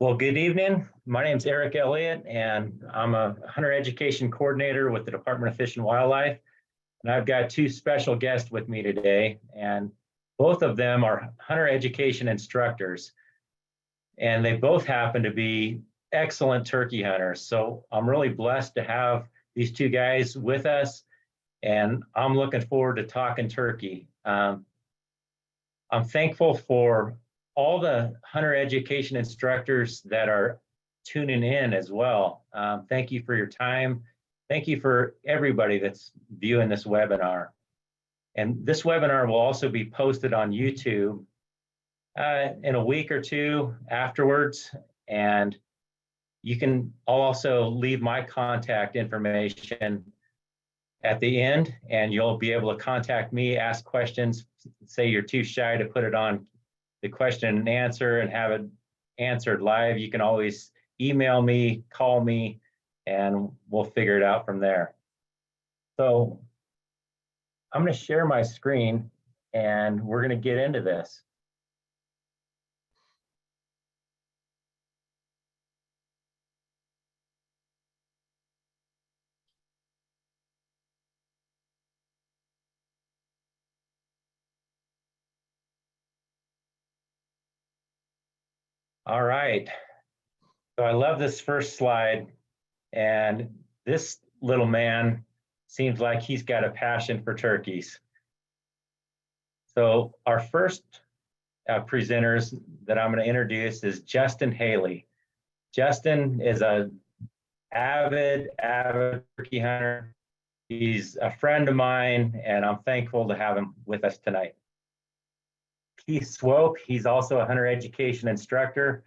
Well, good evening. My name is Eric Elliott, and I'm a hunter education coordinator with the Department of Fish and Wildlife. And I've got two special guests with me today, and both of them are hunter education instructors. And they both happen to be excellent turkey hunters. So I'm really blessed to have these two guys with us, and I'm looking forward to talking turkey. I'm thankful for all the hunter education instructors that are tuning in as well. Thank you for your time. Thank you for everybody that's viewing this webinar. And this webinar will also be posted on YouTube in a week or two afterwards. And you can also leave my contact information at the end, and you'll be able to contact me, ask questions. Say you're too shy to put it on the question and answer and have it answered live, you can always email me, call me, and we'll figure it out from there. So I'm going to share my screen and we're going to get into this. All right. So I love this first slide, and this little man seems like he's got a passion for turkeys. So our first presenters that I'm going to introduce is Justin Haley. Justin is a avid turkey hunter. He's a friend of mine, and I'm thankful to have him with us tonight. Keith Swope, he's also a hunter education instructor.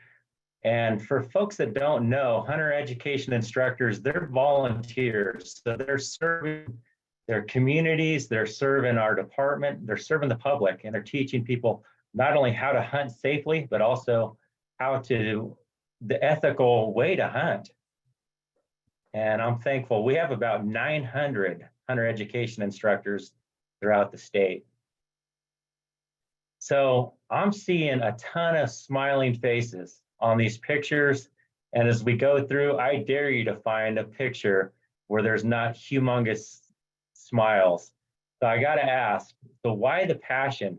And for folks that don't know, hunter education instructors, they're volunteers. So they're serving their communities, they're serving our department, they're serving the public, and they're teaching people not only how to hunt safely, but also how to the ethical way to hunt. And I'm thankful. We have about 900 hunter education instructors throughout the state. So I'm seeing a ton of smiling faces on these pictures. And as we go through, I dare you to find a picture where there's not humongous smiles. So I got to ask, so why the passion?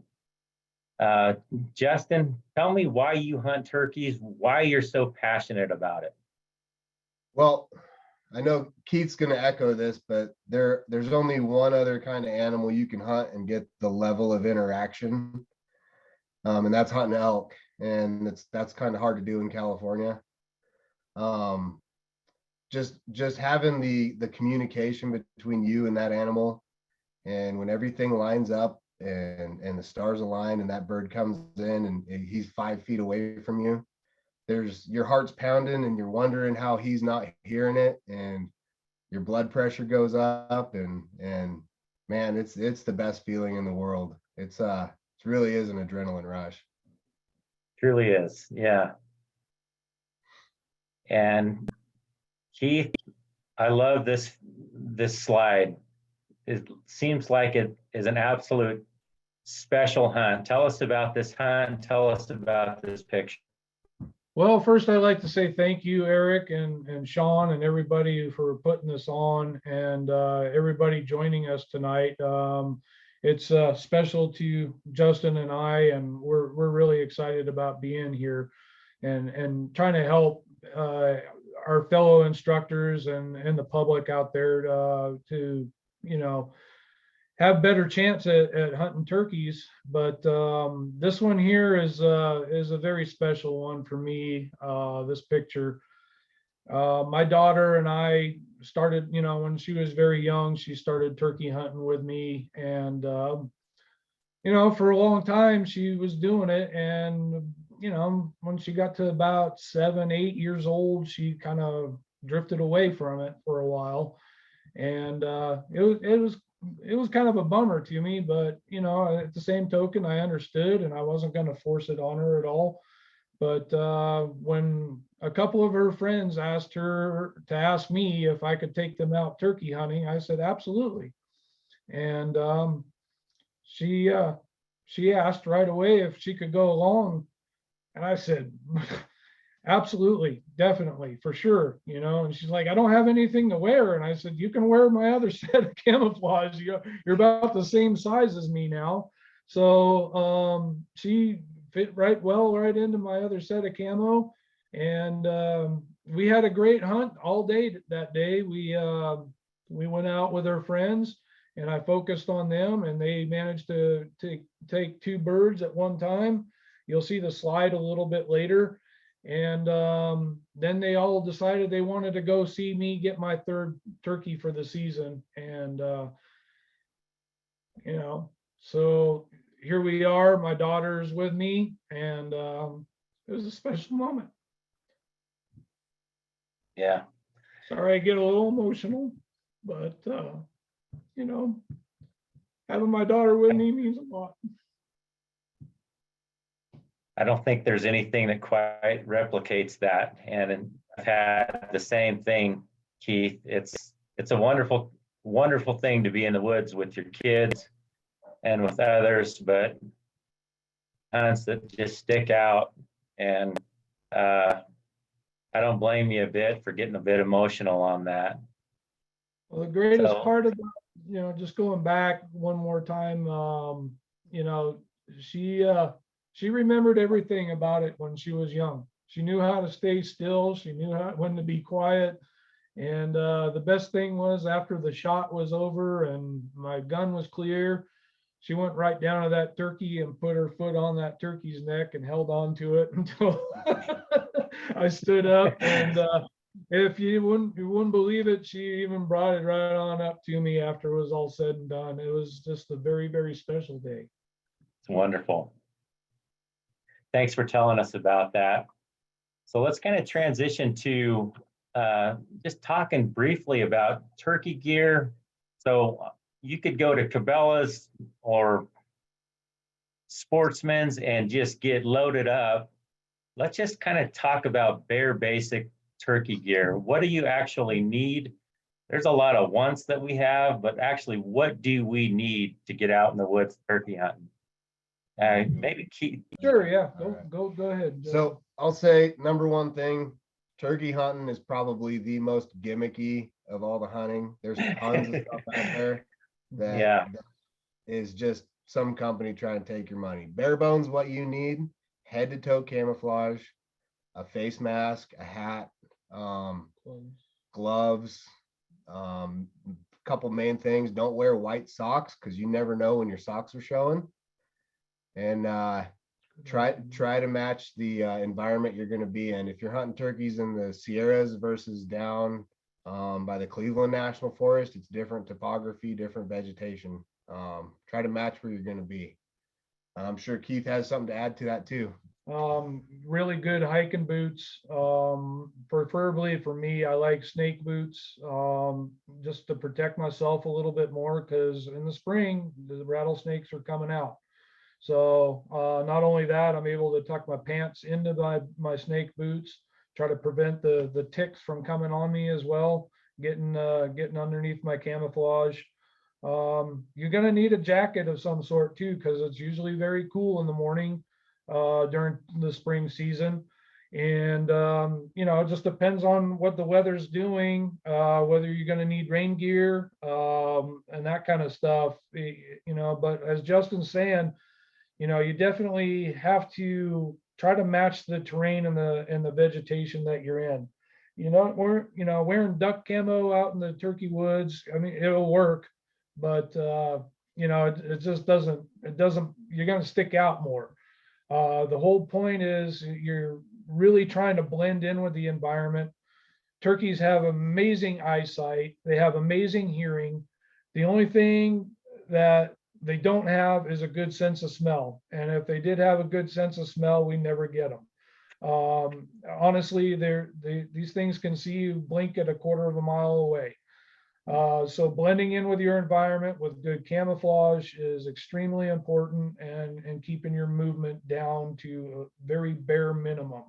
Justin, tell me why you hunt turkeys, why you're so passionate about it. Well, I know Keith's going to echo this, but there's only one other kind of animal you can hunt and get the level of interaction, and that's hunting elk, and that's kind of hard to do in California. Just having the communication between you and that animal, and when everything lines up and the stars align and that bird comes in and he's 5 feet away from you, your heart's pounding and you're wondering how he's not hearing it, and your blood pressure goes up, and man, it's the best feeling in the world. It really is an adrenaline rush. Truly is, yeah. And Keith, I love this slide. It seems like it is an absolute special hunt. Tell us about this hunt. Tell us about this picture. Well, first I'd like to say thank you, Eric and Sean and everybody for putting this on, and everybody joining us tonight. It's special to Justin and I, and we're really excited about being here and trying to help our fellow instructors and the public out there to, you know, have better chance at hunting turkeys. But this one here is a very special one for me. This picture, my daughter and I started, you know, when she was very young, she started turkey hunting with me, and you know, for a long time she was doing it, and you know, when she got to about 7, 8 years old, she kind of drifted away from it for a while, and it was kind of a bummer to me, but you know, at the same token, I understood, and I wasn't going to force it on her at all. But when a couple of her friends asked her to ask me if I could take them out turkey hunting, I said absolutely. And she asked right away if she could go along, and I said Absolutely, definitely, for sure, you know. And she's like, I don't have anything to wear. And I said, you can wear my other set of camouflage. You're about the same size as me now. So she fit right into my other set of camo. And we had a great hunt all day that day. We went out with our friends and I focused on them, and they managed to take two birds at one time. You'll see the slide a little bit later. And then they all decided they wanted to go see me get my third turkey for the season. And, you know, so here we are. My daughter's with me, and it was a special moment. Yeah. Sorry, I get a little emotional, but, you know, having my daughter with me means a lot. I don't think there's anything that quite replicates that. And I've had the same thing, Keith. It's a wonderful, wonderful thing to be in the woods with your kids and with others, but hunts that just stick out. And I don't blame you a bit for getting a bit emotional on that. Well, the greatest So, part of that, you know, just going back one more time, you know, she remembered everything about it when she was young. She knew how to stay still. She knew when to be quiet. And the best thing was after the shot was over and my gun was clear, she went right down to that turkey and put her foot on that turkey's neck and held on to it until I stood up. And if you wouldn't believe it, she even brought it right on up to me after it was all said and done. It was just a very, very special day. it's wonderful. Thanks for telling us about that. So let's kind of transition to just talking briefly about turkey gear. So you could go to Cabela's or Sportsman's and just get loaded up. Let's just kind of talk about bare basic turkey gear. What do you actually need? There's a lot of wants that we have, but actually, what do we need to get out in the woods turkey hunting? Maybe Keith. Sure, yeah. Alright. Go ahead. So I'll say number one thing, turkey hunting is probably the most gimmicky of all the hunting. There's tons of stuff out there that is just some company trying to take your money. Bare bones, what you need: head to toe camouflage, a face mask, a hat, gloves, couple main things. Don't wear white socks because you never know when your socks are showing. And try to match the environment you're going to be in. If you're hunting turkeys in the Sierras versus down by the Cleveland National Forest, it's different topography, different vegetation. Try to match where you're going to be. I'm sure Keith has something to add to that too. Really good hiking boots. Preferably for me, I like snake boots, just to protect myself a little bit more, because in the spring the rattlesnakes are coming out. So not only that, I'm able to tuck my pants into my snake boots, try to prevent the ticks from coming on me as well, getting underneath my camouflage. You're going to need a jacket of some sort too, because it's usually very cool in the morning during the spring season. And you know, it just depends on what the weather's doing, whether you're going to need rain gear and that kind of stuff, you know. But as Justin's saying, you know, you definitely have to try to match the terrain and the vegetation that you're in. You know, wearing duck camo out in the turkey woods, I mean, it'll work, but you know, it just doesn't, you're going to stick out more. The whole point is you're really trying to blend in with the environment. Turkeys have amazing eyesight. They have amazing hearing. The only thing that they don't have is a good sense of smell. And if they did have a good sense of smell, we never get them. Honestly, these things can see you blink at a quarter of a mile away. So blending in with your environment with good camouflage is extremely important, and keeping your movement down to a very bare minimum.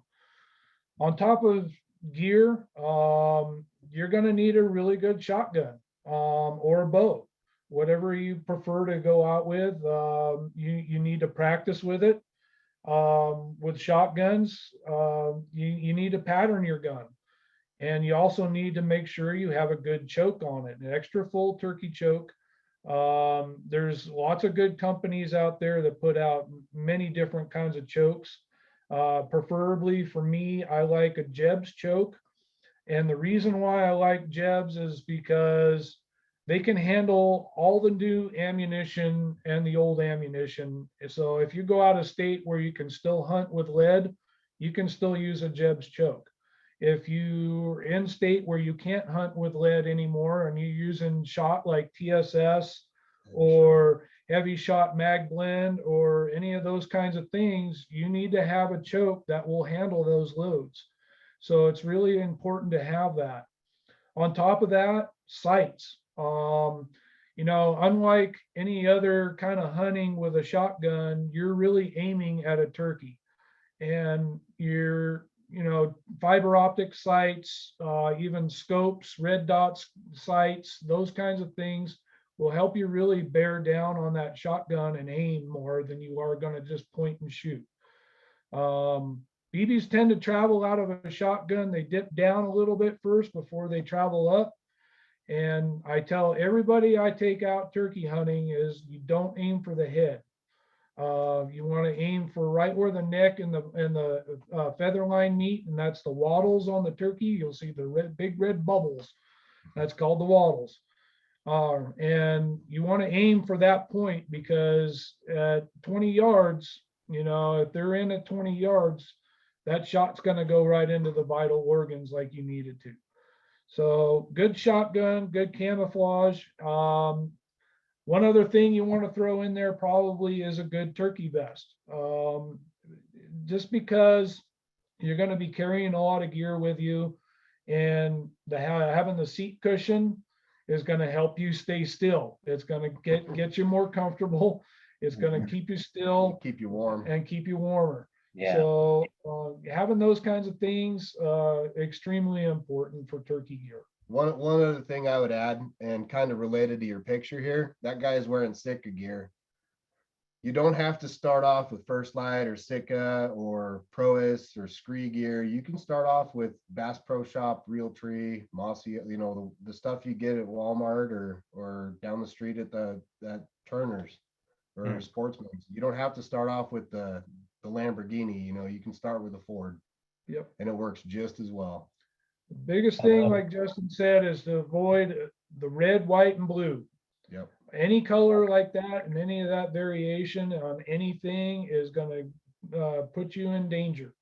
On top of gear, you're going to need a really good shotgun or a bow, whatever you prefer to go out with. You need to practice with it. With shotguns, you need to pattern your gun. And you also need to make sure you have a good choke on it, an extra full turkey choke. There's lots of good companies out there that put out many different kinds of chokes. Preferably for me, I like a Jeb's choke. And the reason why I like Jeb's is because they can handle all the new ammunition and the old ammunition. So if you go out of state where you can still hunt with lead, you can still use a Jeb's choke. If you're in state where you can't hunt with lead anymore and you're using shot like TSS or heavy shot mag blend or any of those kinds of things, you need to have a choke that will handle those loads. So it's really important to have that. On top of that, sights. Unlike any other kind of hunting with a shotgun, you're really aiming at a turkey. And fiber optic sights, even scopes, red dots sights, those kinds of things will help you really bear down on that shotgun and aim more than you are going to just point and shoot. BBs tend to travel out of a shotgun. They dip down a little bit first before they travel up. And I tell everybody I take out turkey hunting is you don't aim for the head. You want to aim for right where the neck and the feather line meet, and that's the wattles on the turkey. You'll see the big red bubbles. That's called the wattles. And you want to aim for that point because at 20 yards, if they're in at 20 yards, that shot's going to go right into the vital organs like you need it to. So good shotgun, good camouflage. One other thing you want to throw in there probably is a good turkey vest. Just because you're going to be carrying a lot of gear with you, and having the seat cushion is going to help you stay still. It's going to get you more comfortable. It's going to keep you still, Keep you warm. and keep you warmer. Yeah. So having those kinds of things, extremely important for turkey gear. One other thing I would add, and kind of related to your picture here, that guy is wearing Sitka gear. You don't have to start off with First Light or Sitka or Prois or Scree gear. You can start off with Bass Pro Shop, Realtree, Mossy, the stuff you get at Walmart or down the street at Turner's or Sportsman's. You don't have to start off with the Lamborghini. You can start with a Ford. Yep. And it works just as well. The biggest thing, like Justin said, is to avoid the red, white, and blue. Yep. Any color like that and any of that variation on anything is going to put you in danger.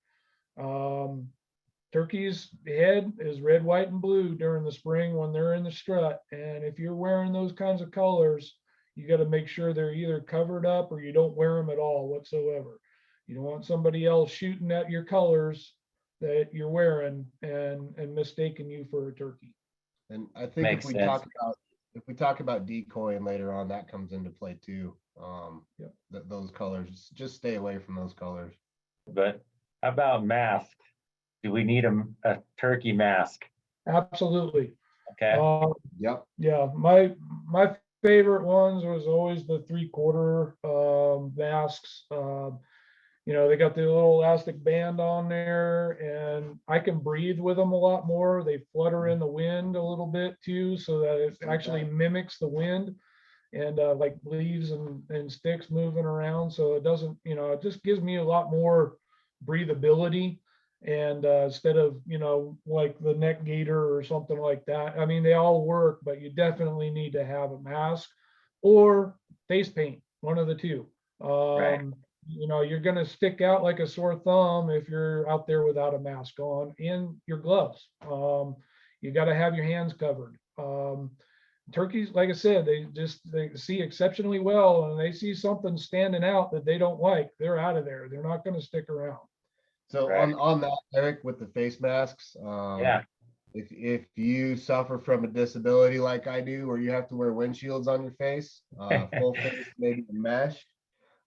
Turkey's head is red, white, and blue during the spring when they're in the strut. And if you're wearing those kinds of colors, you got to make sure they're either covered up or you don't wear them at all whatsoever. You don't want somebody else shooting at your colors that you're wearing and mistaking you for a turkey. And I think Makes sense. if we talk about decoying later on, that comes into play too. Yep. Those colors, just stay away from those colors. But how about masks? Do we need a turkey mask? Absolutely. Okay. Yep. Yeah, my favorite ones was always the 3/4 masks. They got the little elastic band on there, and I can breathe with them a lot more. They flutter in the wind a little bit too, so that it actually mimics the wind, and like leaves and sticks moving around. So it doesn't, it just gives me a lot more breathability. And instead of, like the neck gaiter or something like that. I mean, they all work, but you definitely need to have a mask or face paint, one of the two. Right. You're going to stick out like a sore thumb if you're out there without a mask on, and your gloves. You got to have your hands covered. Turkeys, like I said, they see exceptionally well, and they see something standing out that they don't like, they're out of there. They're not going to stick around. So Right. on that, Eric, with the face masks, Yeah. if you suffer from a disability like I do, or you have to wear windshields on your face, full face, maybe mesh,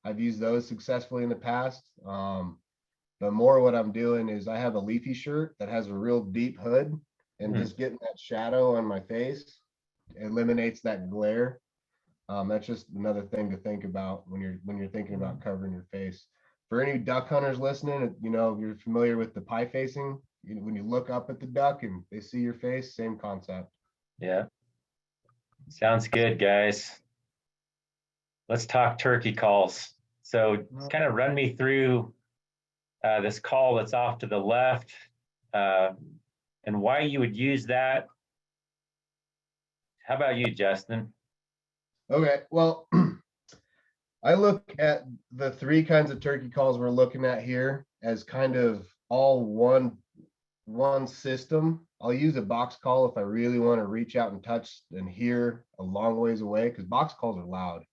I've used those successfully in the past. But more what I'm doing is I have a leafy shirt that has a real deep hood, and just getting that shadow on my face eliminates that glare. That's just another thing to think about when you're thinking about covering your face. For any duck hunters listening, you know, you're familiar with the pie facing. When you look up at the duck and they see your face, same concept. Yeah. Sounds good, guys. Let's talk turkey calls. So kind of run me through this call that's off to the left and why you would use that. How about you, Justin? Okay, well, I look at the three kinds of turkey calls we're looking at here as kind of all one system. I'll use a box call if I really want to reach out and touch and hear a long ways away, because box calls are loud.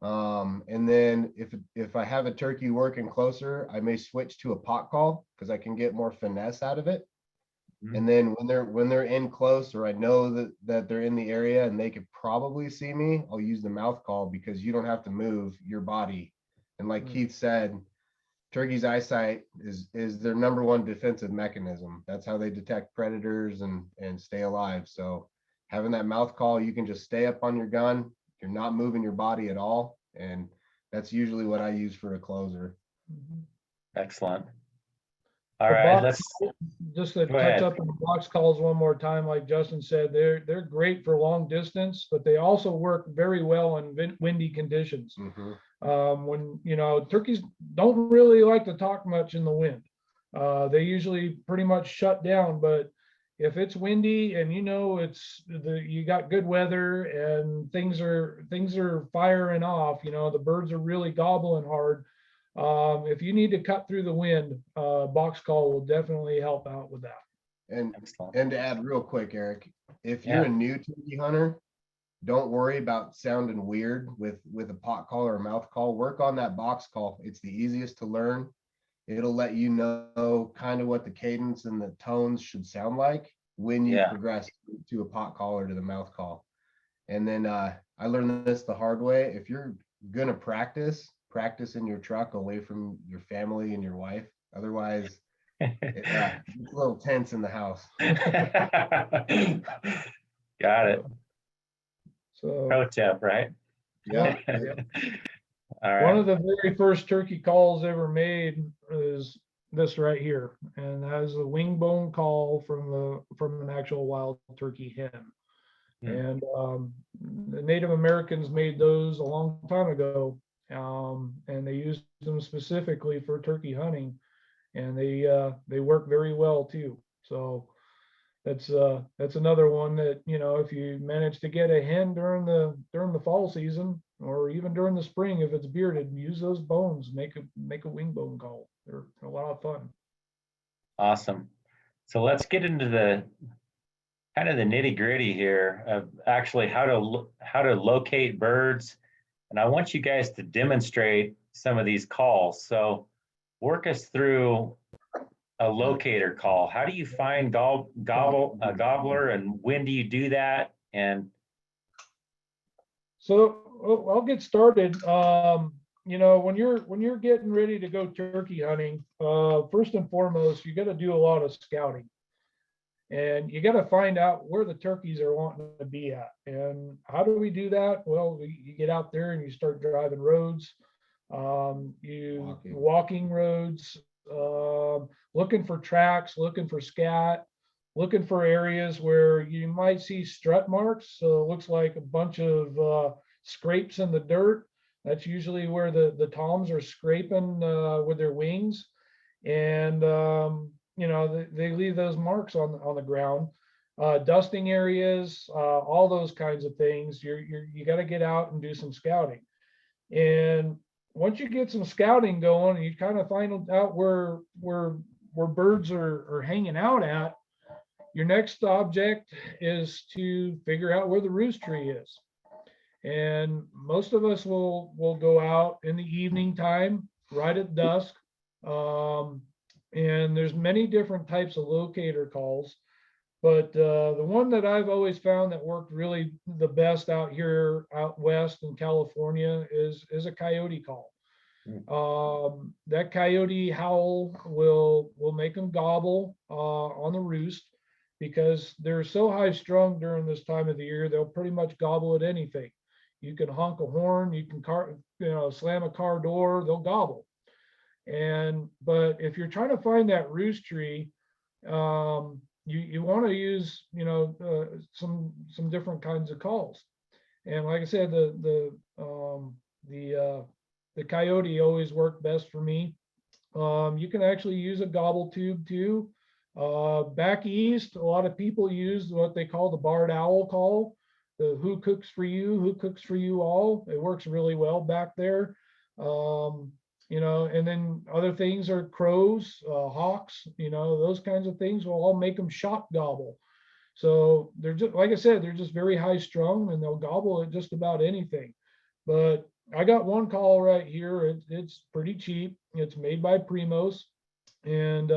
And then if I have a turkey working closer, I may switch to a pot call because I can get more finesse out of it. And then when they're in close, or I know that they're in the area and they could probably see me, I'll use the mouth call because you don't have to move your body. And like Keith said, turkey's eyesight is their number one defensive mechanism. That's how they detect predators and stay alive. So having that mouth call, you can just stay up on your gun. You're not moving your body at all. And that's usually what I use for a closer. Excellent. All The right, box- just to go touch ahead. up on the box calls one more time, like Justin said, they're great for long distance, but they also work very well in windy conditions. When, you know, turkeys don't really like to talk much in the wind. They usually pretty much shut down, but if it's windy and you know you got good weather and things are firing off, you know, the birds are really gobbling hard. If you need to cut through the wind, box call will definitely help out with that. And Excellent. and to add real quick, Eric, if you're a new turkey hunter, don't worry about sounding weird with a pot call or a mouth call. Work on that box call. It's the easiest to learn. It'll let you know kind of what the cadence and the tones should sound like when you progress to a pot call or to the mouth call. And then I learned this the hard way. If you're gonna practice in your truck away from your family and your wife. Otherwise, it's a little tense in the house. Got it. So Pro tip, right? Yeah. All right. one of the very first turkey calls ever made is this right here, and that is a wing bone call from an actual wild turkey hen. And the Native Americans made those a long time ago, and they used them specifically for turkey hunting, and they work very well too. So that's another one that, you know, if you manage to get a hen during the fall season or even during the spring, if it's bearded, use those bones, make a wing bone call. They're a lot of fun. Awesome. So let's get into the kind of the nitty gritty here of actually how to locate birds. And I want you guys to demonstrate some of these calls. So work us through a locator call. How do you find a gobbler, and when do you do that? And so I'll get started. You know, when you're getting ready to go turkey hunting, first and foremost, you got to do a lot of scouting. And you got to find out where the turkeys are wanting to be at. And how do we do that? Well, you get out there and you start driving roads, walking roads, looking for tracks, looking for scat, looking for areas where you might see strut marks. So it looks like a bunch of scrapes in the dirt. That's usually where the toms are scraping with their wings. And you know, they leave those marks on the ground, dusting areas, all those kinds of things. You got to get out and do some scouting. And once you get some scouting going and you kind of find out where birds are hanging out at, your next object is to figure out where the roost tree is. And most of us will go out in the evening time, right at dusk. And there's many different types of locator calls, but the one that I've always found that worked really the best out here out west in California is a coyote call. That coyote howl will make them gobble on the roost, because they're so high strung during this time of the year. They'll pretty much gobble at anything. You can honk a horn, you can slam a car door, they'll gobble. But if you're trying to find that roost tree, you want to use, some different kinds of calls. And like I said, the coyote always worked best for me. You can actually use a gobble tube too. Back east, a lot of people use what they call the barred owl call. The who cooks for you, who cooks for you all. It works really well back there. And then other things are crows, hawks, those kinds of things will all make them shock gobble. So they're just, like I said, they're just very high strung and they'll gobble at just about anything. But I got one call right here. It's pretty cheap. It's made by Primos, and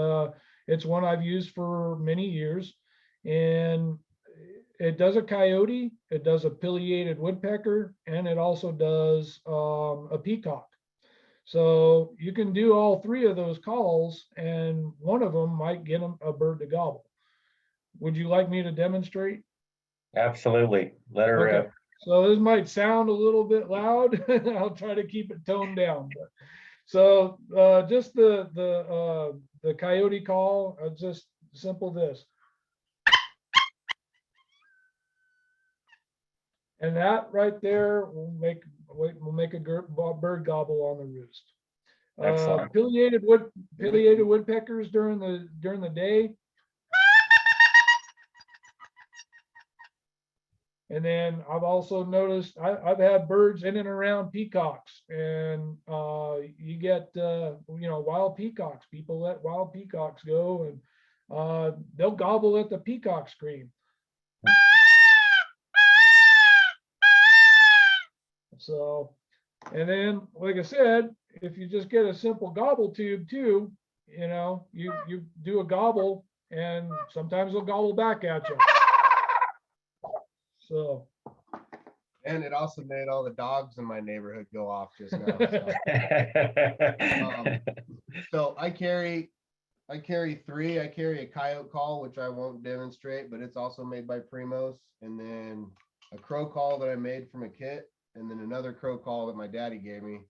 it's one I've used for many years. And it does a coyote, it does a pileated woodpecker, and it also does a peacock. So you can do all three of those calls, and one of them might get a bird to gobble. Would you like me to demonstrate? Absolutely. Let her Okay. rip. So this might sound a little bit loud. I'll try to keep it toned down. So just the coyote call, just simple this. And that right there will make a bird gobble on the roost. Excellent. Pileated woodpeckers during the day. And then I've also noticed I've had birds in and around peacocks, and you get wild peacocks. People let wild peacocks go, and they'll gobble at the peacock scream. So, and then like I said, if you just get a simple gobble tube too, you do a gobble, and sometimes they'll gobble back at you. So, And it also made all the dogs in my neighborhood go off just now. So I carry three. I carry a coyote call, which I won't demonstrate, but it's also made by Primos, and then a crow call that I made from a kit, and then another crow call that my daddy gave me.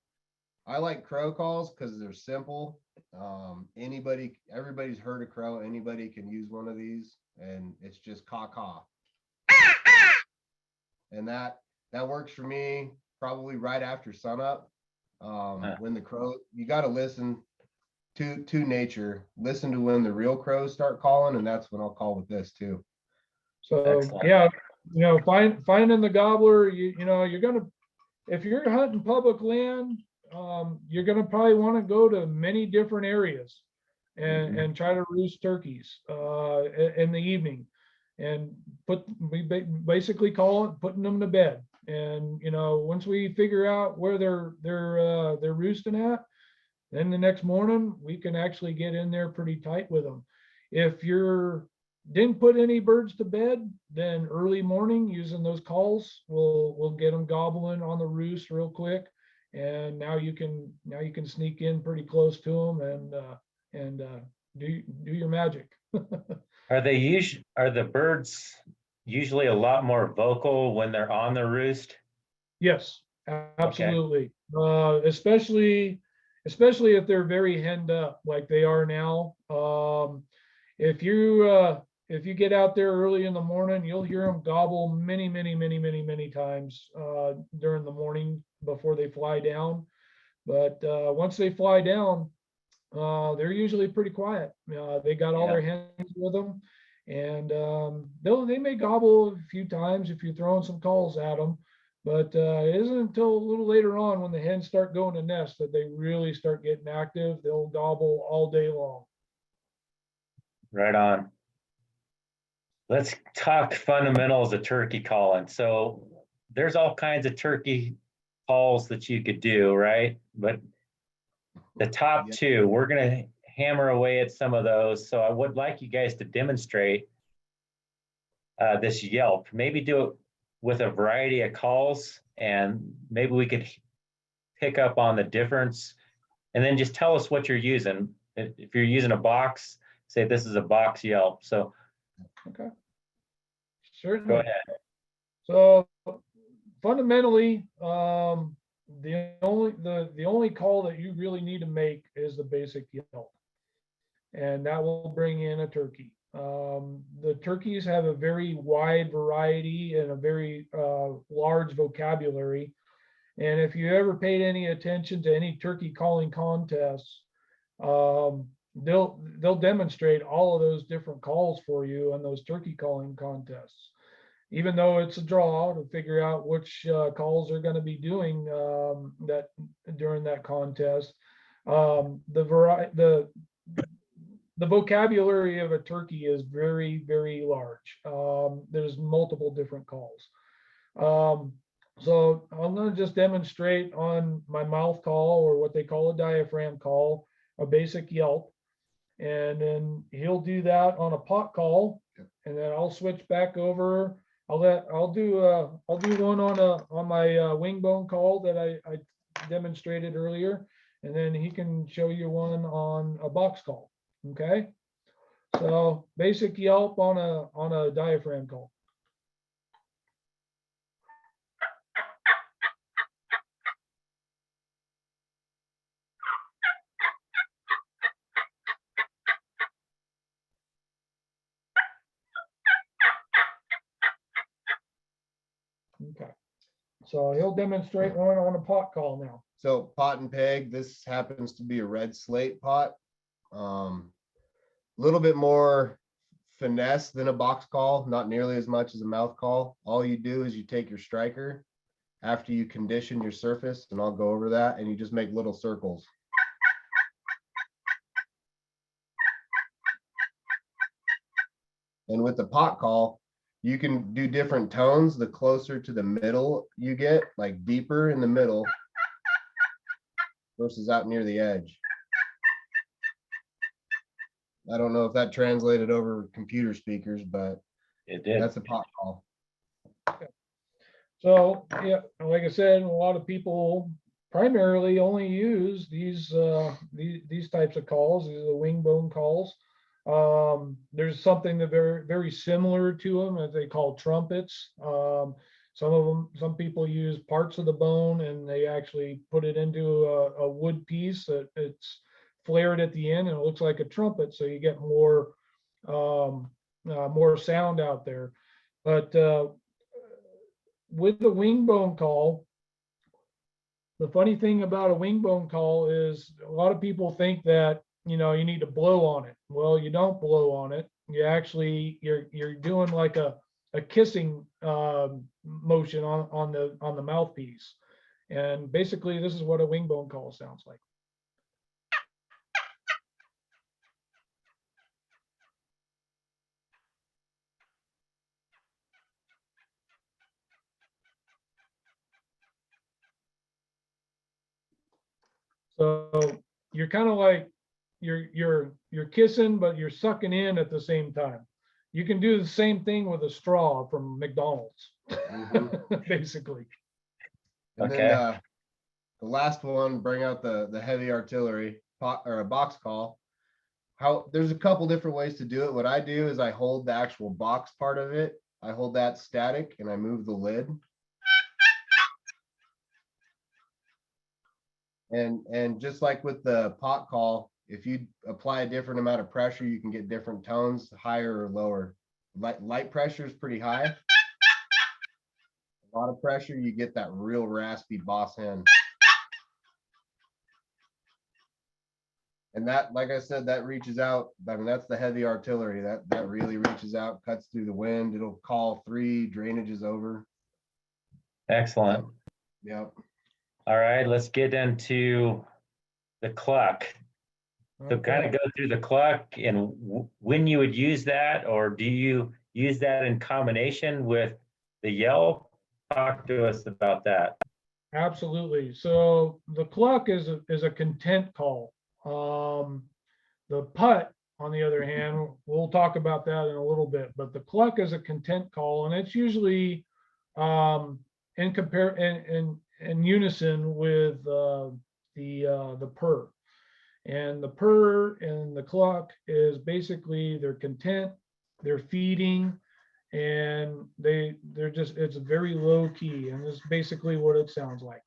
I like crow calls because they're simple. Everybody's heard a crow. Anybody can use one of these, and it's just caw-caw. And that works for me probably right after sunup. When the crow, you got to listen to nature, listen to when the real crows start calling, and that's when I'll call with this too. So Excellent. yeah, finding the gobbler, you're gonna, if you're hunting public land, you're gonna probably want to go to many different areas and try to roost turkeys in the evening, and we basically call it putting them to bed. And once we figure out where they're roosting at, then the next morning we can actually get in there pretty tight with them. If you didn't put any birds to bed, then early morning using those calls, we'll get them gobbling on the roost real quick. And now you can sneak in pretty close to them and do your magic. Are the birds usually a lot more vocal when they're on the roost? Yes, absolutely. Especially if they're very henned up like they are now. If you get out there early in the morning, you'll hear them gobble many times during the morning before they fly down. But once they fly down, they're usually pretty quiet. They got all their hens with them, and they may gobble a few times if you're throwing some calls at them. But it isn't until a little later on when the hens start going to nest that they really start getting active. They'll gobble all day long. Right on. Let's talk fundamentals of turkey calling. So there's all kinds of turkey calls that you could do, right? But the top two, we're going to hammer away at some of those. So I would like you guys to demonstrate this yelp. Maybe do it with a variety of calls, and maybe we could pick up on the difference, and then just tell us what you're using. If you're using a box, say this is a box yelp. So okay, certainly. Go ahead. So fundamentally, the only call that you really need to make is the basic yelp, and that will bring in a turkey. The turkeys have a very wide variety and a very large vocabulary. And if you ever paid any attention to any turkey calling contests, they'll demonstrate all of those different calls for you in those turkey calling contests. Even though it's a draw to figure out which calls they're going to be doing that during that contest, the vocabulary of a turkey is very, very large. There's multiple different calls. So I'm going to just demonstrate on my mouth call, or what they call a diaphragm call, a basic yelp. And then he'll do that on a pot call, and then I'll switch back over. I'll do one on my wing bone call that I demonstrated earlier, and then he can show you one on a box call. Okay, so basic yelp on a diaphragm call. Okay, so he'll demonstrate one on a pot call now. So pot and peg, this happens to be a red slate pot. Little bit more finesse than a box call, not nearly as much as a mouth call. All you do is you take your striker after you condition your surface, and I'll go over that, and you just make little circles. And with the pot call, you can do different tones. The closer to the middle you get, like deeper in the middle versus out near the edge. I don't know if that translated over computer speakers, but It did. that's a pot call. So yeah, like I said, a lot of people primarily only use these types of calls. These are the wing bone calls. There's something that very similar to them that they call trumpets. Some people use parts of the bone, and they actually put it into a wood piece that it's flared at the end, and it looks like a trumpet, so you get more sound out there. But with the wing bone call, the funny thing about a wing bone call is a lot of people think that you need to blow on it. Well, you don't blow on it. You're doing like a kissing motion on the mouthpiece, and basically this is what a wing bone call sounds like. So you're kind of like you're kissing, but you're sucking in at the same time. You can do the same thing with a straw from McDonald's, basically. And Okay. then the last one, bring out the heavy artillery pot or a box call. There's a couple different ways to do it. What I do is I hold the actual box part of it. I hold that static and I move the lid. And just like with the pot call, if you apply a different amount of pressure, you can get different tones, higher or lower. Light pressure is pretty high. A lot of pressure, you get that real raspy boss hen. And that, like I said, that reaches out. I mean, that's the heavy artillery. That really reaches out, cuts through the wind. It'll call 3 drainages over. Excellent. Yep. All right, let's get into the cluck. So kind of go through the cluck and when you would use that, or do you use that in combination with the yelp? Talk to us about that. Absolutely. So the cluck is a content call. The putt, on the other hand, we'll talk about that in a little bit, but the cluck is a content call, and it's usually in unison with the purr. And the purr and the cluck is basically their content, they're feeding, and they're just, it's very low key, and this is basically what it sounds like.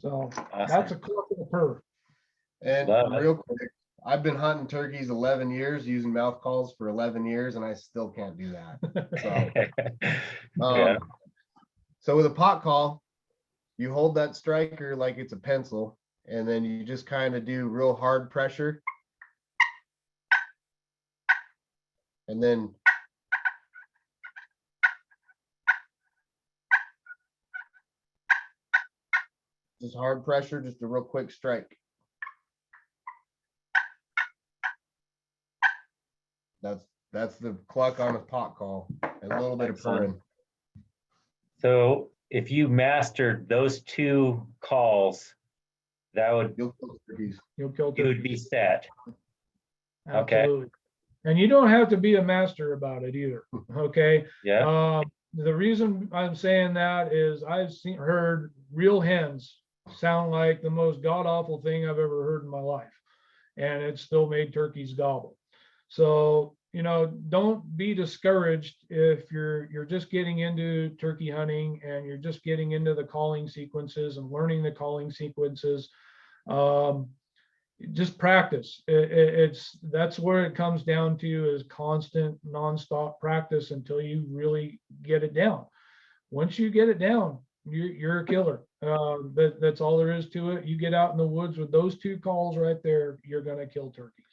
So that's Awesome. a cluck and a purr. And Love it. real quick, I've been hunting turkeys 11 years, using mouth calls for 11 years, and I still can't do that. So, Yeah. so with a pot call, you hold that striker like it's a pencil, and then you just kind of do real hard pressure. And then just hard pressure, just a real quick strike. That's the cluck on a pot call. A little bit of purring. So if you mastered those two calls, that would, You'll kill turkeys. You'll kill you would be turkeys. set. Okay. Absolutely. And you don't have to be a master about it either. Okay. Yeah. The reason I'm saying that is I've heard real hens sound like the most god awful thing I've ever heard in my life. And it still made turkeys gobble. So, you know, don't be discouraged if you're just getting into turkey hunting and you're just getting into the calling sequences and learning the calling sequences. Just practice. That's where it comes down to, is constant nonstop practice until you really get it down. Once you get it down, you're a killer. That's all there is to it. You get out in the woods with those two calls right there, you're gonna kill turkeys.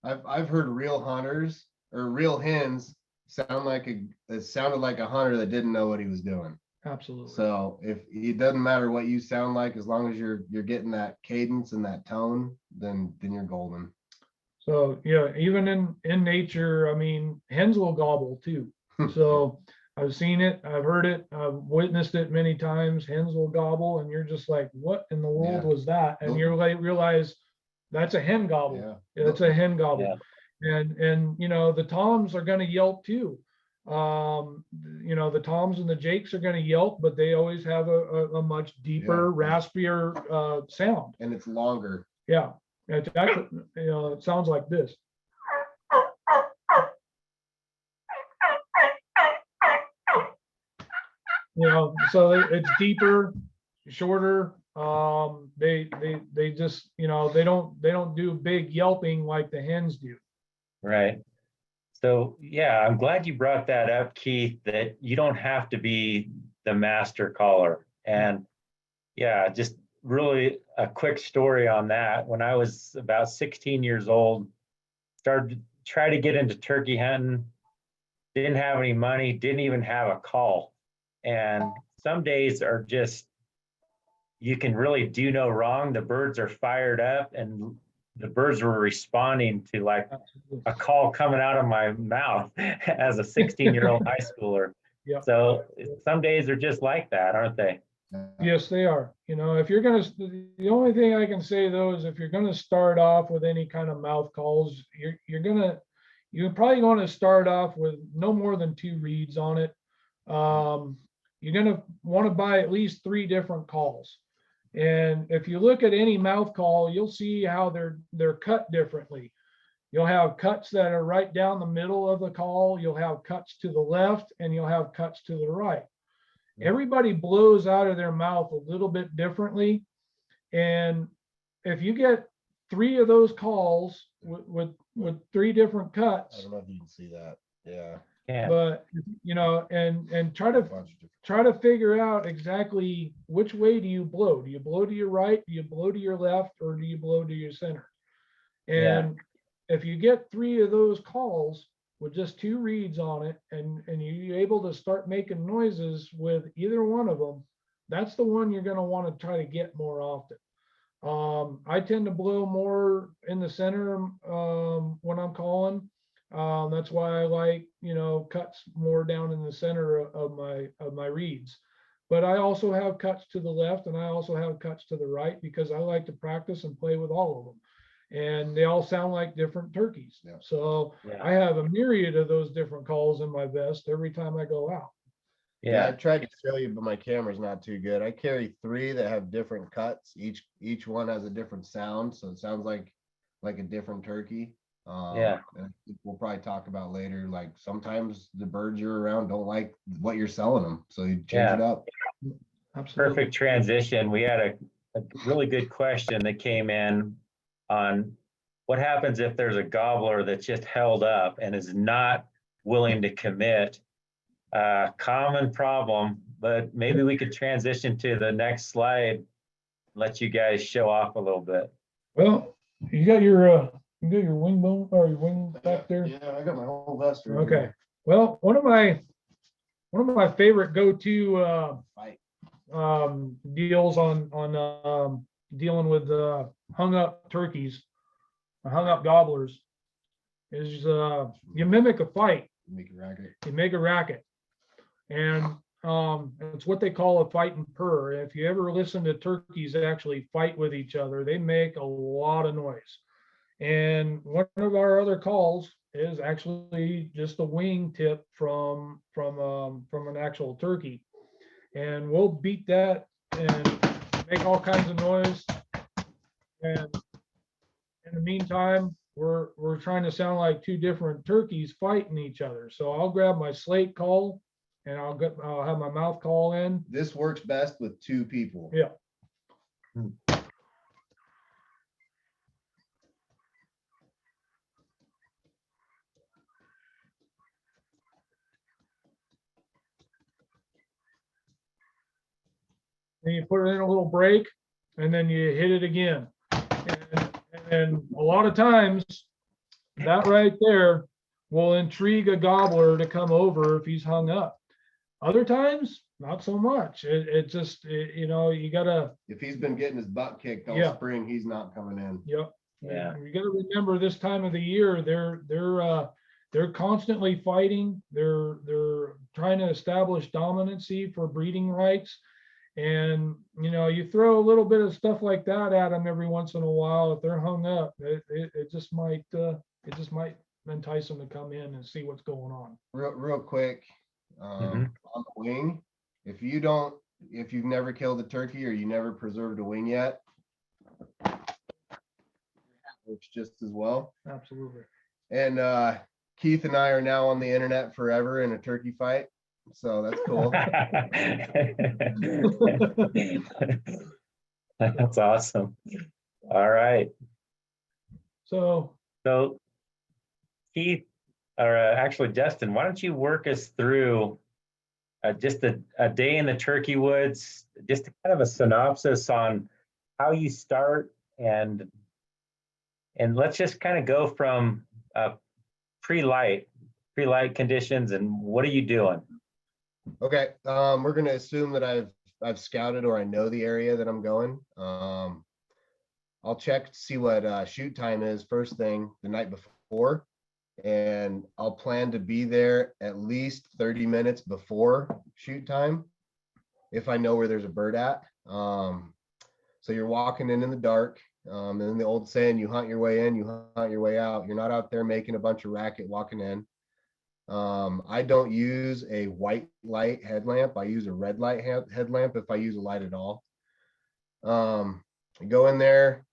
I've heard real hunters or real hens sound like it sounded like a hunter that didn't know what he was doing. Absolutely. So if it doesn't matter what you sound like, as long as you're getting that cadence and that tone, then you're golden. So yeah, even in nature, I mean, hens will gobble too. So I've seen it, I've heard it, I've witnessed it many times. Hens will gobble, and you're just like, what in the world was that? And you're like, realize that's a hen gobble. Yeah. It's a hen gobble. Yeah. And you know, the toms are going to yelp too. You know, the toms and the jakes are going to yelp, but they always have a much deeper, raspier sound. And it's longer. Yeah. It's actually, you know, it sounds like this. You know, so it's deeper, shorter. They just, you know, they don't do big yelping like the hens do. Right. So yeah, I'm glad you brought that up, Keith, that you don't have to be the master caller. And yeah, just really a quick story on that. When I was about 16 years old, started to try to get into turkey hunting, didn't have any money, didn't even have a call. And some days are just, you can really do no wrong. The birds are fired up, and the birds were responding to like a call coming out of my mouth as a 16-year-old high schooler. Yeah. So some days are just like that, aren't they? Yes, they are. You know, if you're gonna, the only thing I can say though is if you're gonna start off with any kind of mouth calls, you're probably going to start off with no more than 2 reeds on it. You're gonna want to buy at least 3 different calls. And if you look at any mouth call, you'll see how they're cut differently. You'll have cuts that are right down the middle of the call. You'll have cuts to the left, and you'll have cuts to the right. Everybody blows out of their mouth a little bit differently. And if you get 3 of those calls with 3 different I cuts, don't know if you can see that. Yeah. Yeah. but you know, and try to figure out exactly which way do you blow. Do you blow to your right? Do you blow to your left? Or do you blow to your center? And if you get 3 of those calls with just 2 reeds on it, and you're able to start making noises with either one of them, that's the one you're going to want to try to get more often. I tend to blow more in the center when I'm calling. That's why I like, you know, cuts more down in the center of my reeds. But I also have cuts to the left, and I also have cuts to the right, because I like to practice and play with all of them. And they all sound like different turkeys. Yeah. So I have a myriad of those different calls in my vest every time I go out. Yeah, I tried to show you, but my camera's not too good. I carry 3 that have different cuts. Each one has a different sound, so it sounds like a different turkey. And we'll probably talk about later, like sometimes the birds you're around don't like what you're selling them, so you change it up. Absolutely. Perfect transition. We had a really good question that came in on what happens if there's a gobbler that's just held up and is not willing to commit. Common problem, but maybe we could transition to the next slide, let you guys show off a little bit. Well, you got your wing bone or your wing back there? Yeah, I got my whole vest. right Okay. here. Well, one of my favorite go-to Fight. deals on dealing with hung up turkeys, hung up gobblers is you mimic a fight, Make a racket. you make a racket, and it's what they call a fight and purr. If you ever listen to turkeys actually fight with each other, they make a lot of noise. And one of our other calls is actually just a wing tip from an actual turkey, and we'll beat that and make all kinds of noise. And in the meantime, we're trying to sound like two different turkeys fighting each other. So I'll grab my slate call and I'll have my mouth call in. This works best with two people. Yeah. Then you put it in a little break and then you hit it again. And a lot of times that right there will intrigue a gobbler to come over if he's hung up. Other times, not so much. It just, you know, you gotta, If he's been getting his butt kicked all Yeah. spring, he's not coming in. yep. Yeah. You gotta remember this time of the year, they're constantly fighting. They're trying to establish dominancy for breeding rights. And, you know, you throw a little bit of stuff like that at them every once in a while, if they're hung up, it just might entice them to come in and see what's going on. Real quick, Mhm. on the wing, if you've never killed a turkey or you never preserved a wing yet, works just as well. Absolutely. And Keith and I are now on the internet forever in a turkey fight, so that's cool. That's awesome. All right. So, So Keith, or actually Justin, why don't you work us through just a day in the turkey woods, just kind of a synopsis on how you start, and let's just kind of go from pre-light conditions and what are you doing? Okay, we're gonna assume that I've scouted or I know the area that I'm going. I'll check to see what shoot time is first thing the night before, and I'll plan to be there at least 30 minutes before shoot time if I know where there's a bird at. So you're walking in the dark, and then the old saying, you hunt your way in, you hunt your way out. You're not out there making a bunch of racket walking in. I don't use a white light headlamp. I use a red light headlamp if I use a light at all. Go in there,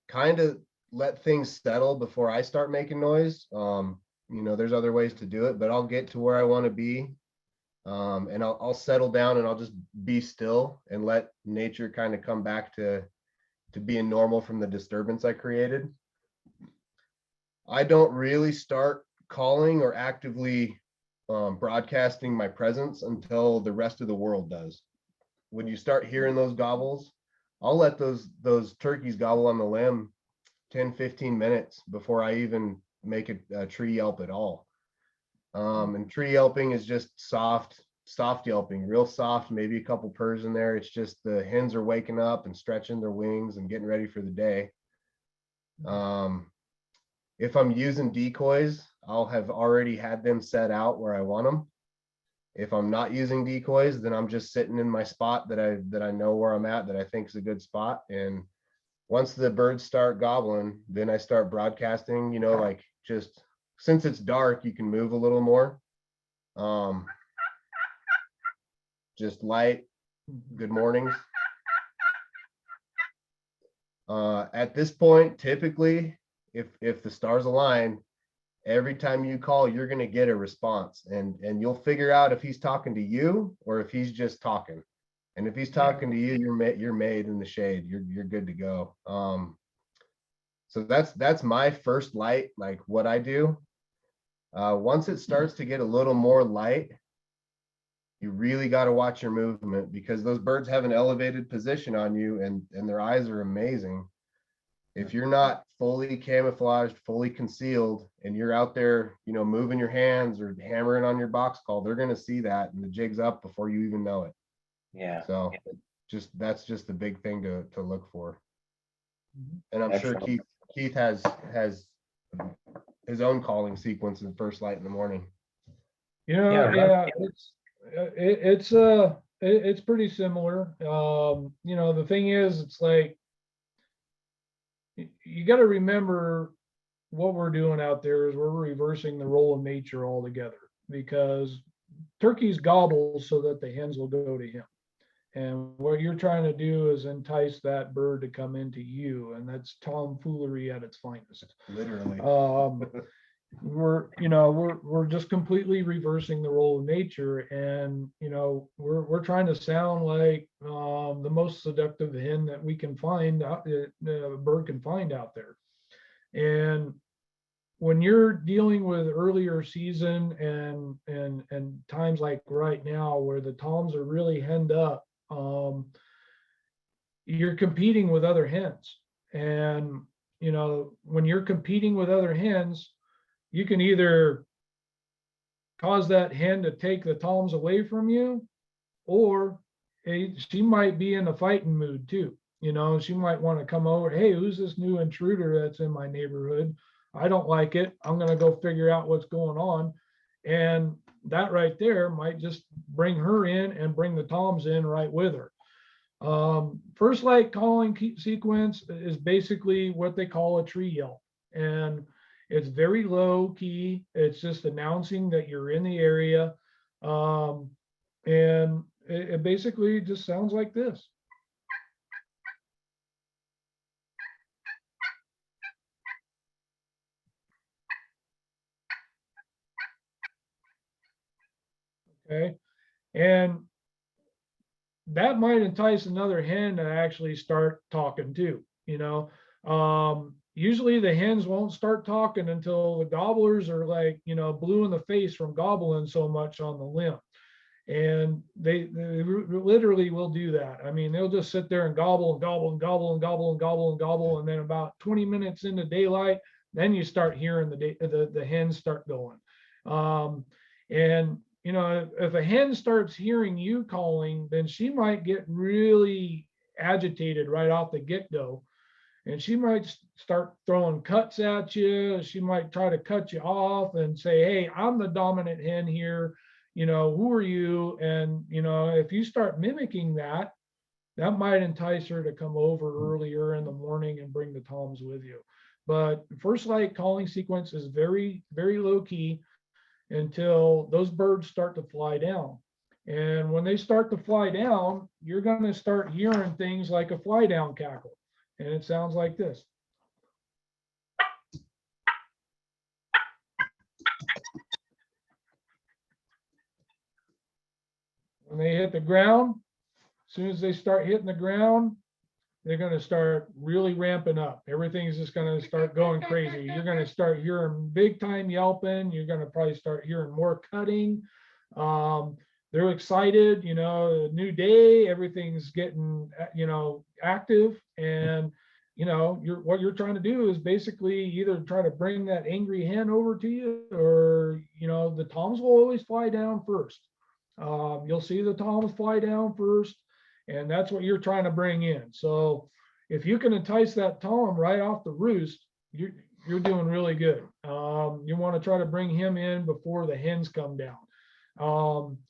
kind of let things settle before I start making noise. You know, there's other ways to do it, but I'll get to where I want to be. And I'll settle down and I'll just be still and let nature kind of come back to being normal from the disturbance I created. I don't really start calling or actively broadcasting my presence until the rest of the world does. When you start hearing those gobbles, I'll let those turkeys gobble on the limb 10-15 minutes before I even make a tree yelp at all. And tree yelping is just soft yelping, real soft, maybe a couple purrs in there. It's just the hens are waking up and stretching their wings and getting ready for the day. If I'm using decoys, I'll have already had them set out where I want them. If I'm not using decoys, then I'm just sitting in my spot that I know where I'm at, that I think is a good spot. And once the birds start gobbling, then I start broadcasting, you know, like just since it's dark, you can move a little more. Just light, good mornings. At this point, typically, if the stars align, every time you call, you're going to get a response, and you'll figure out if he's talking to you or if he's just talking. And if he's talking to you, you're made in the shade. You're good to go. So that's my first light, like what I do. Once it starts to get a little more light, you really got to watch your movement, because those birds have an elevated position on you, and their eyes are amazing. If you're not fully camouflaged, fully concealed, and you're out there, moving your hands or hammering on your box call, they're going to see that, and the jig's up before you even know it. Yeah. So that's just the big thing to look for. And I'm sure Excellent. Keith has his own calling sequence in first light in the morning. Yeah, it's pretty similar. The thing is, it's like, you got to remember what we're doing out there is we're reversing the role of nature altogether, because turkeys gobble so that the hens will go to him. And what you're trying to do is entice that bird to come into you, and that's tomfoolery at its finest. Literally. We're just completely reversing the role of nature, and we're trying to sound like the most seductive hen that we can find out, a bird can find out there. And when you're dealing with earlier season and times like right now where the toms are really henned up, you're competing with other hens. And when you're competing with other hens, you can either cause that hen to take the toms away from you, or she might be in a fighting mood too. She might want to come over. Hey, who's this new intruder that's in my neighborhood? I don't like it. I'm going to go figure out what's going on. And that right there might just bring her in and bring the toms in right with her. First light calling sequence is basically what they call a tree yelp. And it's very low key. It's just announcing that you're in the area. And it basically just sounds like this. Okay. And that might entice another hen to actually start talking too. Usually the hens won't start talking until the gobblers are like, blue in the face from gobbling so much on the limb. And they literally will do that. I mean, they'll just sit there and gobble and gobble and gobble and gobble and gobble and gobble. And then about 20 minutes into daylight, then you start hearing the hens start going. And if a hen starts hearing you calling, then she might get really agitated right off the get-go. And she might start throwing cuts at you. She might try to cut you off and say, hey, I'm the dominant hen here. Who are you? And, if you start mimicking that, that might entice her to come over earlier in the morning and bring the toms with you. But first light calling sequence is very, very low key until those birds start to fly down. And when they start to fly down, you're going to start hearing things like a fly down cackle. And it sounds like this. When they hit the ground, as soon as they start hitting the ground, they're going to start really ramping up. Everything's just going to start going crazy. You're going to start hearing big time yelping. You're going to probably start hearing more cutting. They're excited, a new day, everything's getting, active. And, what you're trying to do is basically either try to bring that angry hen over to you, or, the toms will always fly down first. You'll see the toms fly down first, and that's what you're trying to bring in. So if you can entice that tom right off the roost, you're doing really good. You want to try to bring him in before the hens come down.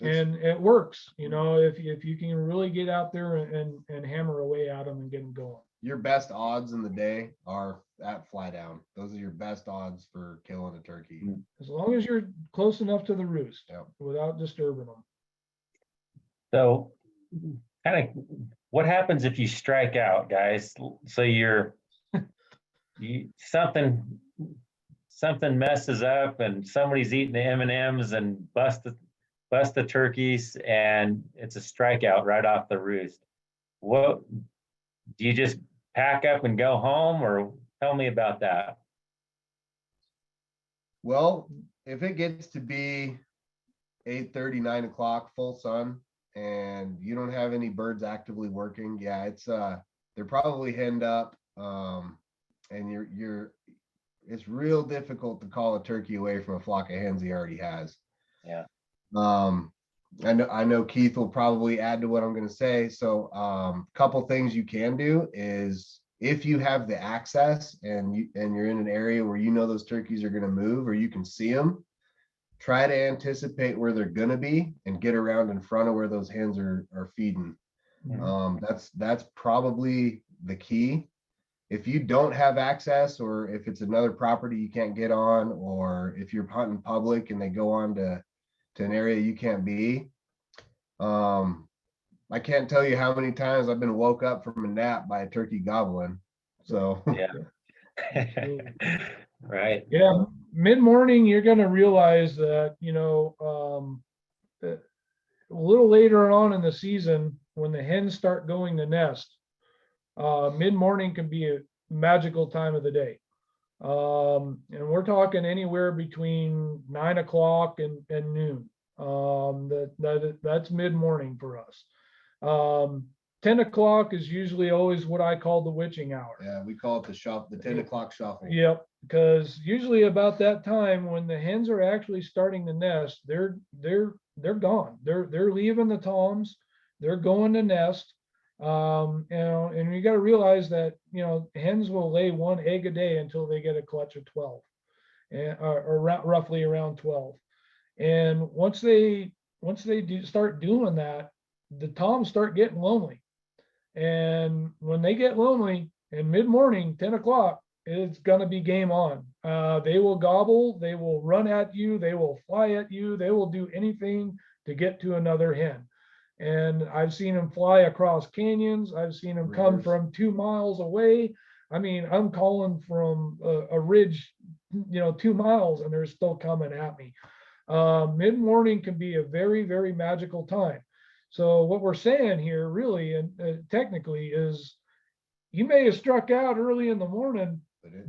And it works, if you can really get out there and hammer away at them and get them going. Your best odds in the day are at fly down. Those are your best odds for killing a turkey. As long as you're close enough to the roost, Yep. without disturbing them. So kind of what happens if you strike out, guys? So something messes up and somebody's eating the M&Ms and busted plus the turkeys, and it's a strikeout right off the roost. What, do you just pack up and go home, or tell me about that? Well, if it gets to be 8:30, 9 o'clock, full sun, and you don't have any birds actively working, yeah, it's they're probably henned up. And it's real difficult to call a turkey away from a flock of hens he already has. Yeah. I know Keith will probably add to what I'm going to say. So, couple things you can do is, if you have the access and you're in an area where you know those turkeys are going to move, or you can see them, try to anticipate where they're going to be and get around in front of where those hens are feeding. That's probably the key. If you don't have access, or if it's another property you can't get on, or if you're hunting public and they go on to an area you can't be, I can't tell you how many times I've been woke up from a nap by a turkey gobbling. So Yeah. Right. Yeah, mid-morning, you're gonna realize that, a little later on in the season, when the hens start going to nest, mid-morning can be a magical time of the day. And we're talking anywhere between 9 o'clock and noon. That's mid-morning for us. 10 o'clock is usually always what I call the witching hour. yeah, we call it the 10 o'clock shuffle. Yep, because usually about that time, when the hens are actually starting to nest, they're gone. They're leaving the toms, they're going to nest. And you got to realize that, hens will lay one egg a day until they get a clutch of 12, or roughly around 12. And once they start doing that, the toms start getting lonely. And when they get lonely in mid-morning, 10 o'clock, it's going to be game on. They will gobble, they will run at you, they will fly at you, they will do anything to get to another hen. And I've seen them fly across canyons. I've seen them come from 2 miles away. I mean, I'm calling from a ridge, 2 miles, and they're still coming at me. Mid-morning can be a very, very magical time. So what we're saying here really, and technically, is you may have struck out early in the morning,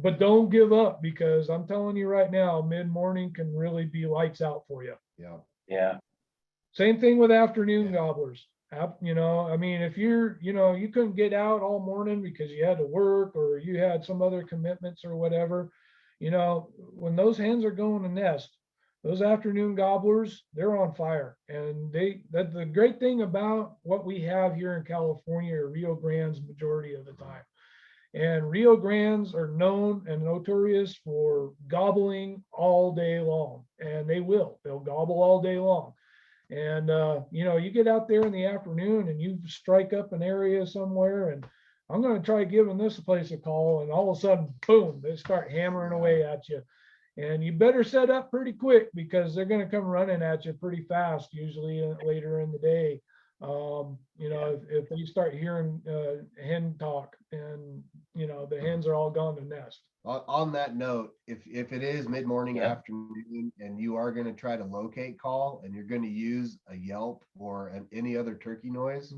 but don't give up, because I'm telling you right now, mid-morning can really be lights out for you. Yeah. Yeah. Same thing with afternoon gobblers. I mean, if you couldn't get out all morning because you had to work, or you had some other commitments or whatever, when those hens are going to nest, those afternoon gobblers, they're on fire. And that's the great thing about what we have here in California, are Rio Grandes majority of the time. And Rio Grandes are known and notorious for gobbling all day long, and they'll gobble all day long. And, you get out there in the afternoon and you strike up an area somewhere, and I'm going to try giving this place a call, and all of a sudden, boom, they start hammering away at you. And you better set up pretty quick, because they're going to come running at you pretty fast, usually later in the day. If they start hearing hen talk, and, the hens are all gone to nest. On that note, if it is mid-morning, afternoon, and you are going to try to locate call, and you're going to use a Yelp or any other turkey noise,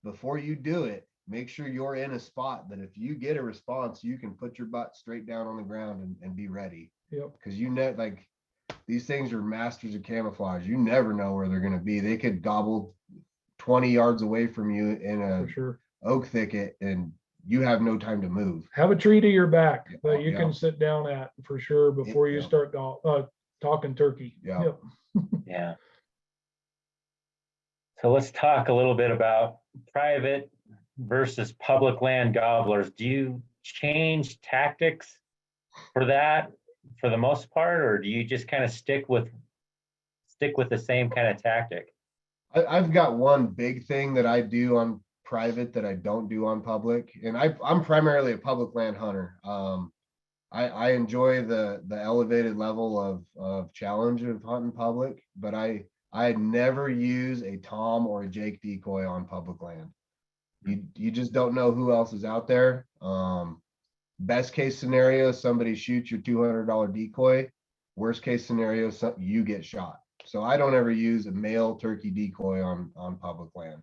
before you do it, make sure you're in a spot that if you get a response, you can put your butt straight down on the ground and be ready. Yep. Because these things are masters of camouflage. You never know where they're going to be. They could gobble 20 yards away from you in a oak thicket, and you have no time to move. Have a tree to your back that you can sit down at, for sure, before you start talking turkey. Yeah. Yeah. So let's talk a little bit about private versus public land gobblers. Do you change tactics for that for the most part, or do you just kind of stick with the same kind of tactic? I've got one big thing that I do on private that I don't do on public, and I'm primarily a public land hunter. I enjoy the elevated level of challenge of hunting public, but I never use a Tom or a Jake decoy on public land. You just don't know who else is out there. Best case scenario, somebody shoots your $200 decoy. Worst case scenario, you get shot. So I don't ever use a male turkey decoy on public land.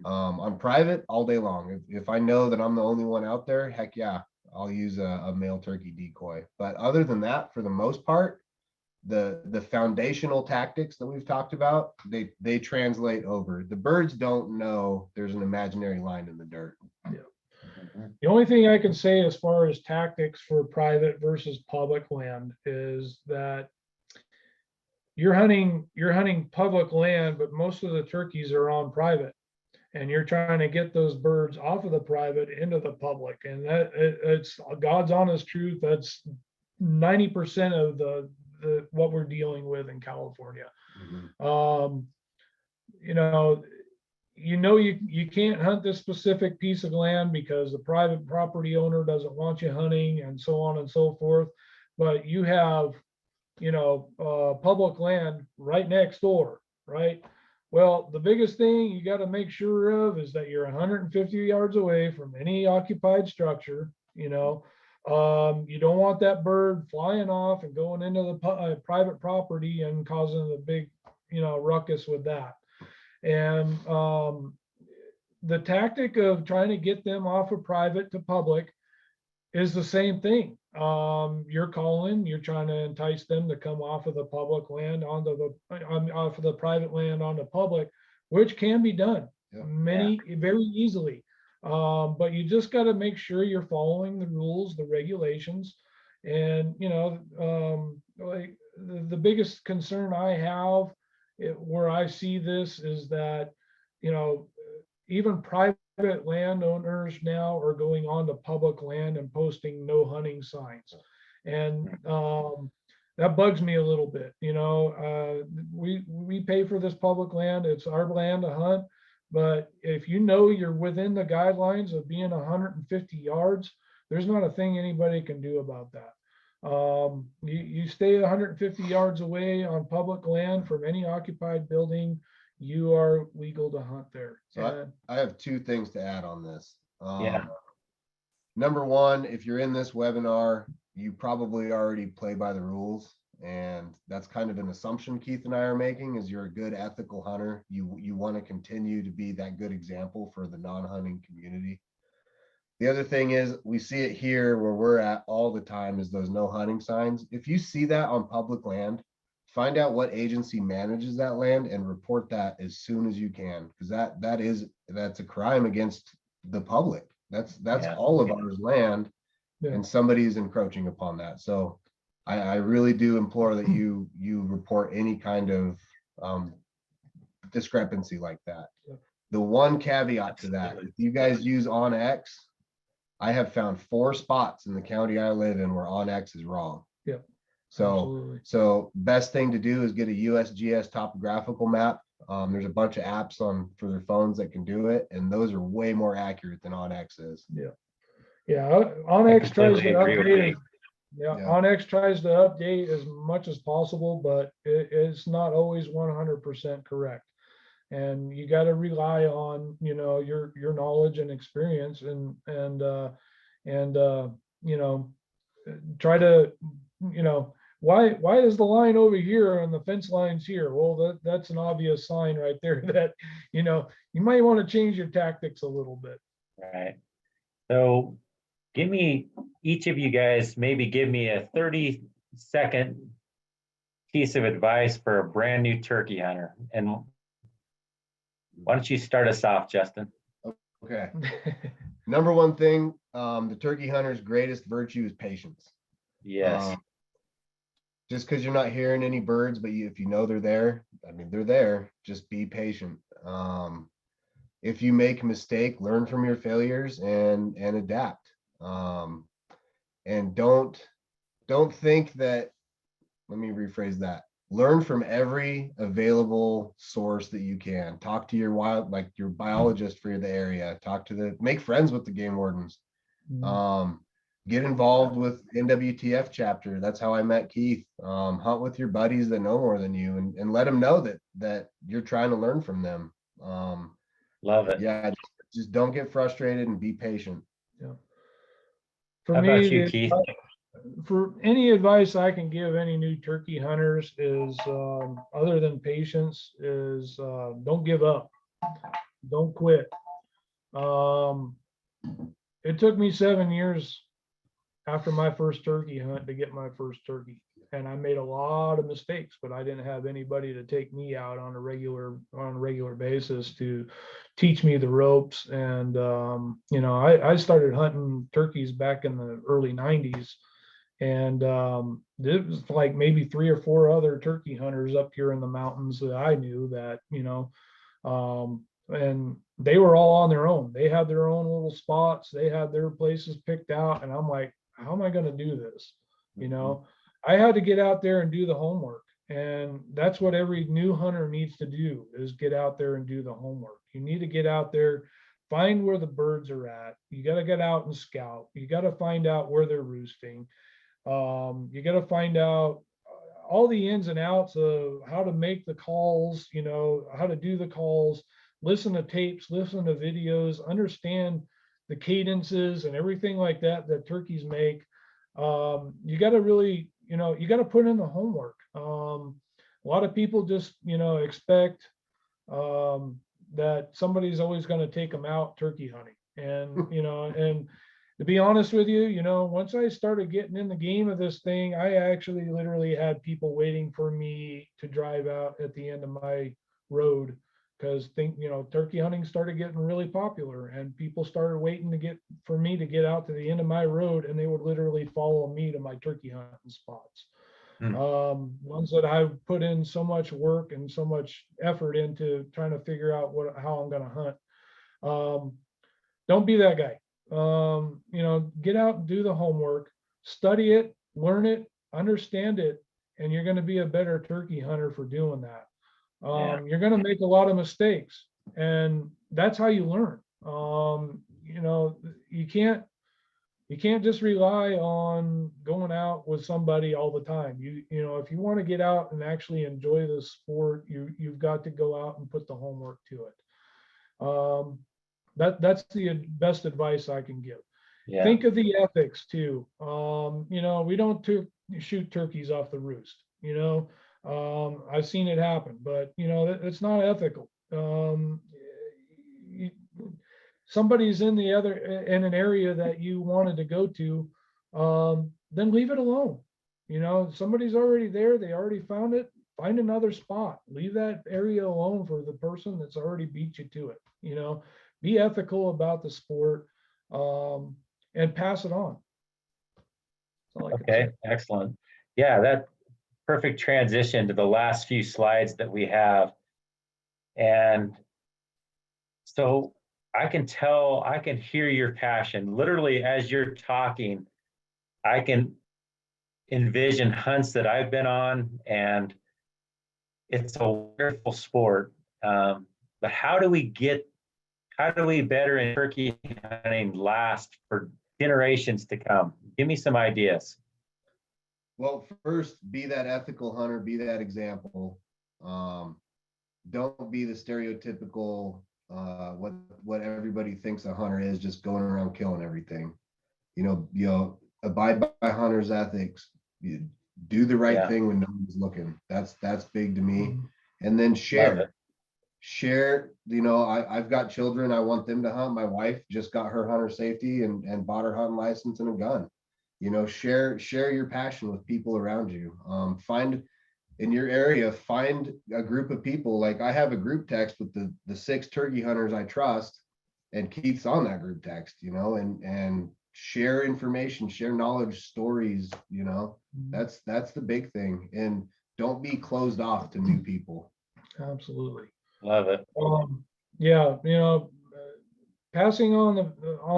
On private, all day long. If I know that I'm the only one out there, heck yeah, I'll use a male turkey decoy. But other than that, for the most part, the foundational tactics that we've talked about, they translate over. The birds don't know there's an imaginary line in the dirt. The only thing I can say as far as tactics for private versus public land is that you're hunting public land, but most of the turkeys are on private. And you're trying to get those birds off of the private into the public. And it's God's honest truth. That's 90% of the what we're dealing with in California. You know, you can't hunt this specific piece of land because the private property owner doesn't want you hunting and so on and so forth. But you have, public land right next door, right? Well, the biggest thing you got to make sure of is that you're 150 yards away from any occupied structure. You don't want that bird flying off and going into the private property and causing a big, ruckus with that. And the tactic of trying to get them off of private to public is the same thing. You're trying to entice them to come off of the public land off of the private land onto public, which can be done very easily. But you just got to make sure you're following the rules, the regulations, and like the biggest concern I have where I see this is that even private landowners now are going on to public land and posting no hunting signs. And that bugs me a little bit. We pay for this public land. It's our land to hunt. But if you're within the guidelines of being 150 yards, there's not a thing anybody can do about that. You stay 150 yards away on public land from any occupied building, you are legal to hunt there. So I have two things to add on this. Number one, if you're in this webinar, you probably already play by the rules. And that's kind of an assumption Keith and I are making, is you're a good ethical hunter. You want to continue to be that good example for the non-hunting community. The other thing is, we see it here where we're at all the time, is those no hunting signs. If you see that on public land, find out what agency manages that land and report that as soon as you can, because that's a crime against the public. That's all of ours land, and somebody is encroaching upon that. So I really do implore that you report any kind of discrepancy like that. The one caveat to that, if you guys use OnX, I have found 4 spots in the county I live in where OnX is wrong. Yep. So best thing to do is get a USGS topographical map. There's a bunch of apps for their phones that can do it, and those are way more accurate than OnX is. OnX tries to update. OnX tries to update as much as possible, but it's not always 100% correct. And you got to rely on your knowledge and experience, and try to why is the line over here and the fence line's here? Well, that's an obvious sign right there that you might want to change your tactics a little bit. Right. So each of you guys maybe give me a 30-second piece of advice for a brand new turkey hunter. And why don't you start us off, Justin? Okay. Number one thing, the turkey hunter's greatest virtue is patience. Yes. Just because you're not hearing any birds, but if you know they're there, they're there. Just be patient. If you make a mistake, learn from your failures and adapt. And don't think that, let me rephrase that. Learn from every available source that you can. Talk to your your biologist for the area. Make friends with the game wardens. Get involved with NWTF chapter. That's how I met Keith. Hunt with your buddies that know more than you, and let them know that you're trying to learn from them. Love it. Yeah, just don't get frustrated and be patient. For How me, about you, Keith? for any advice I can give any new turkey hunters is, other than patience, is don't give up, don't quit. Um, it took me 7 years after my first turkey hunt to get my first turkey. And I made a lot of mistakes, but I didn't have anybody to take me out on a regular basis to teach me the ropes. And I started hunting turkeys back in the early 90s. And there was like maybe 3 or 4 other turkey hunters up here in the mountains that I knew that, and they were all on their own. They had their own little spots. They had their places picked out. And I'm like, how am I going to do this? I had to get out there and do the homework. And that's what every new hunter needs to do, is get out there and do the homework. You need to get out there, find where the birds are at. You got to get out and scout. You got to find out where they're roosting. You got to find out all the ins and outs of how to make the calls, how to do the calls, listen to tapes, listen to videos, understand the cadences and everything like that that turkeys make. You got to really, you got to put in the homework. A lot of people just, expect that somebody's always going to take them out turkey hunting. And, and to be honest with you, once I started getting in the game of this thing, I actually literally had people waiting for me to drive out at the end of my road, because turkey hunting started getting really popular, and people started waiting for me to get out to the end of my road, and they would literally follow me to my turkey hunting spots. Ones that I've put in so much work and so much effort into trying to figure out how I'm going to hunt. Don't be that guy. Get out and do the homework, study it, learn it, understand it, and you're going to be a better turkey hunter for doing that. You're going to make a lot of mistakes, and that's how you learn. You can't just rely on going out with somebody all the time. If you want to get out and actually enjoy the sport, you've got to go out and put the homework to it. That's the best advice I can give. Yeah. Think of the ethics too. We don't shoot turkeys off the roost. I've seen it happen, but it's not ethical. Somebody's in an area that you wanted to go to, then leave it alone. Somebody's already there. They already found it. Find another spot. Leave that area alone for the person that's already beat you to it. Be ethical about the sport, and pass it on. Okay, excellent. Yeah, that perfect transition to the last few slides that we have. And so I can hear your passion. Literally, as you're talking, I can envision hunts that I've been on, and it's a wonderful sport. But how do we better in turkey hunting last for generations to come? Give me some ideas. Well, first, be that ethical hunter, be that example. Don't be the stereotypical, what everybody thinks a hunter is, just going around killing everything. Abide by hunter's ethics. You do the right thing when no one's looking. That's big to me. And then share. I've got children. I want them to hunt. My wife just got her hunter safety and bought her hunting license and a gun. Share your passion with people around you. Find in your area, find a group of people. Like I have a group text with the 6 turkey hunters I trust, and Keith's on that group text, and share information, share knowledge, stories, that's the big thing. And don't be closed off to new people. Absolutely. Love it. Passing on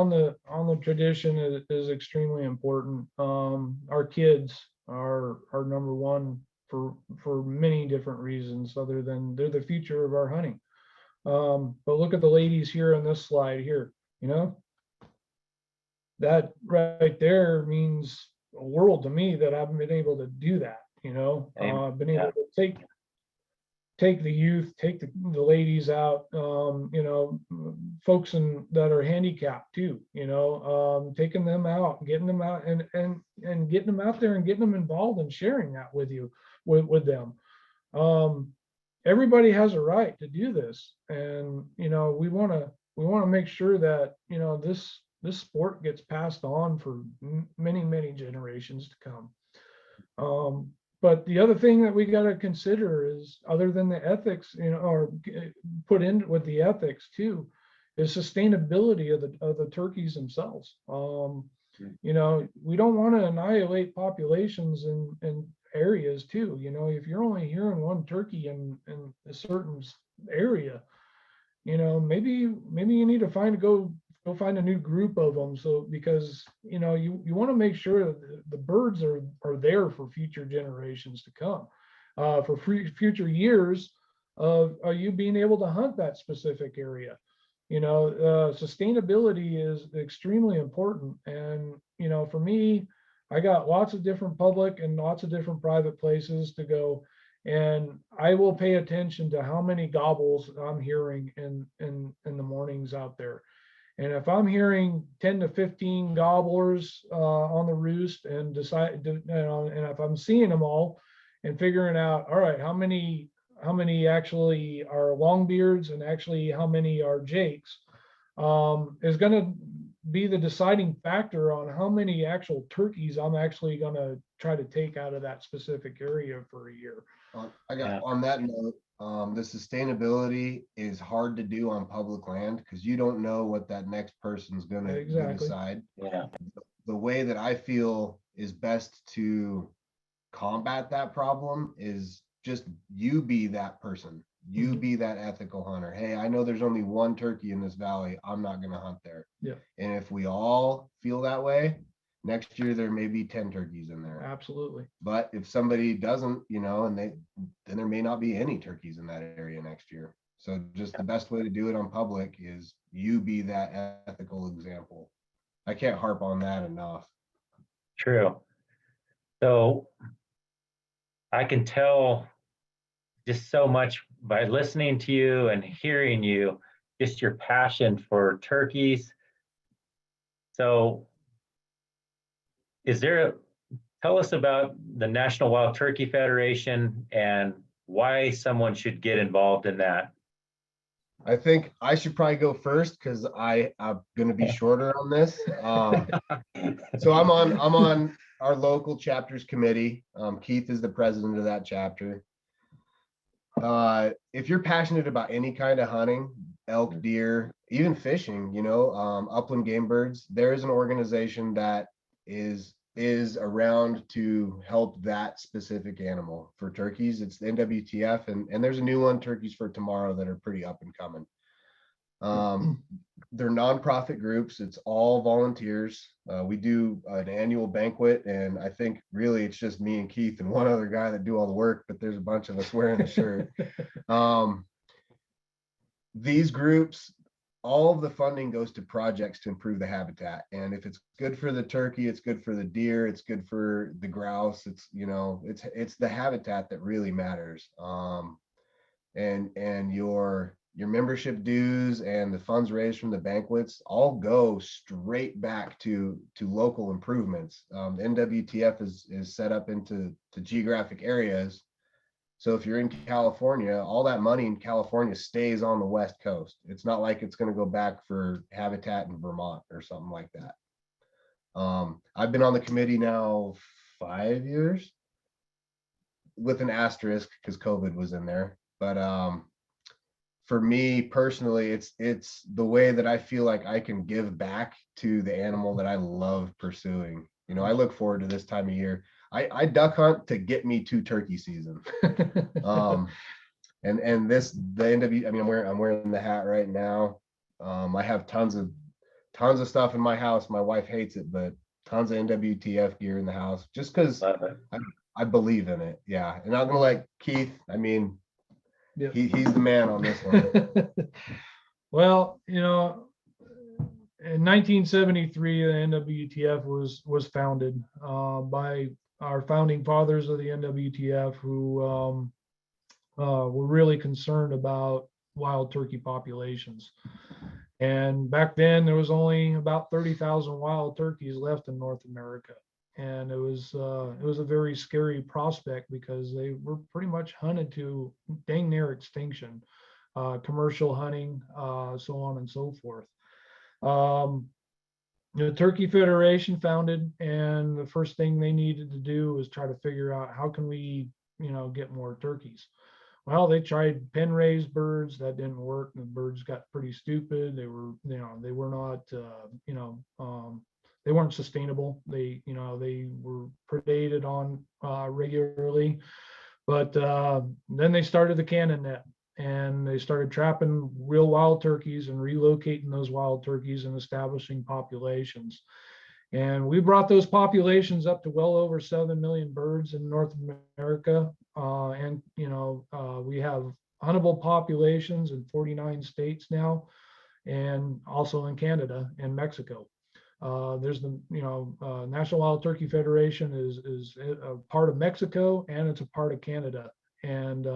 the tradition is extremely important. Our kids are number one for many different reasons, other than they're the future of our hunting. But look at the ladies here on this slide here. That right there means a world to me, that I haven't been able to do that. I've been able to take the youth, take the ladies out, folks that are handicapped too, taking them out, getting them out and getting them out there and getting them involved and sharing that with you, with them. Everybody has a right to do this. And, we want to make sure that, this sport gets passed on for many, many generations to come. But the other thing that we got to consider is, other than the ethics, or put in with the ethics too, is sustainability of the turkeys themselves. We don't want to annihilate populations in areas too. If you're only hearing one turkey in a certain area, maybe you need to go find a new group of them. So, because you want to make sure that the birds are there for future generations to come, for future years of you being able to hunt that specific area. Sustainability is extremely important. And for me, I got lots of different public and lots of different private places to go, and I will pay attention to how many gobbles I'm hearing in the mornings out there. And if I'm hearing 10 to 15 gobblers on the roost, and and if I'm seeing them all and figuring out, all right, how many actually are longbeards and actually how many are jakes, is going to be the deciding factor on how many actual turkeys I'm actually going to try to take out of that specific area for a year. On that note, the sustainability is hard to do on public land, because you don't know what that next person's going to decide. Yeah. The way that I feel is best to combat that problem is just you be that person. You be that ethical hunter. Hey, I know there's only one turkey in this valley. I'm not going to hunt there. Yeah. And if we all feel that way, next year there may be 10 turkeys in there. Absolutely. But if somebody doesn't, then there may not be any turkeys in that area next year. So just the best way to do it on public is you be that ethical example. I can't harp on that enough. True. So I can tell just so much by listening to you and hearing you, just your passion for turkeys. So tell us about the National Wild Turkey Federation and why someone should get involved in that. I think I should probably go first, because I'm going to be shorter on this. So I'm on our local chapters committee. Keith is the president of that chapter. If you're passionate about any kind of hunting, elk, deer, even fishing, upland game birds, there is an organization that is around to help that specific animal. For turkeys, it's the NWTF, and there's a new one, Turkeys for Tomorrow, that are pretty up and coming. They're nonprofit groups. It's all volunteers. We do an annual banquet, and I think really it's just me and Keith and one other guy that do all the work, but there's a bunch of us wearing the shirt. These groups, all of the funding goes to projects to improve the habitat. And if it's good for the turkey, it's good for the deer, it's good for the grouse. It's, it's the habitat that really matters. And your membership dues and the funds raised from the banquets all go straight back to local improvements. The NWTF is set up into geographic areas. So if you're in California, all that money in California stays on the West Coast. It's not like it's going to go back for habitat in Vermont or something like that. I've been on the committee now 5 years, with an asterisk because COVID was in there. But for me personally, it's the way that I feel like I can give back to the animal that I love pursuing. I look forward to this time of year. I duck hunt to get me to turkey season. And the NW, I mean, I'm wearing the hat right now. I have tons of stuff in my house. My wife hates it, but tons of NWTF gear in the house, just because I believe in it. Yeah. And I'm gonna let Keith, I mean, yep. He's the man on this one. Well, in 1973, the NWTF was founded by our founding fathers of the NWTF, who were really concerned about wild turkey populations. And back then, there was only about 30,000 wild turkeys left in North America. And it was a very scary prospect because they were pretty much hunted to dang near extinction, commercial hunting, so on and so forth. The Turkey Federation founded, and the first thing they needed to do was try to figure out how can we, get more turkeys. Well, they tried pen raised birds. That didn't work. The birds got pretty stupid. They were, they were not, they weren't sustainable. They were predated on regularly. But then they started the cannon net, and they started trapping real wild turkeys and relocating those wild turkeys and establishing populations. And we brought those populations up to well over 7 million birds in North America. We have huntable populations in 49 states now, and also in Canada and Mexico. There's the National Wild Turkey Federation is a part of Mexico, and it's a part of Canada, and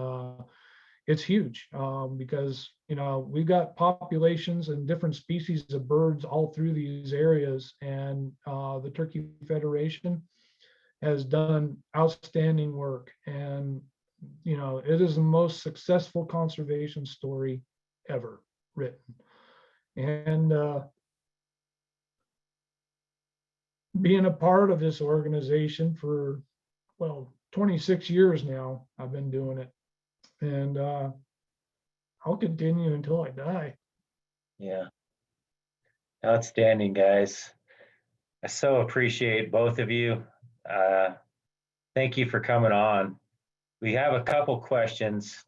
it's huge because we've got populations and different species of birds all through these areas, and the Turkey Federation has done outstanding work, and it is the most successful conservation story ever written. And being a part of this organization for 26 years now, I've been doing it, and I'll continue until I die. Yeah. Outstanding, guys. I so appreciate both of you. Thank you for coming on. We have a couple questions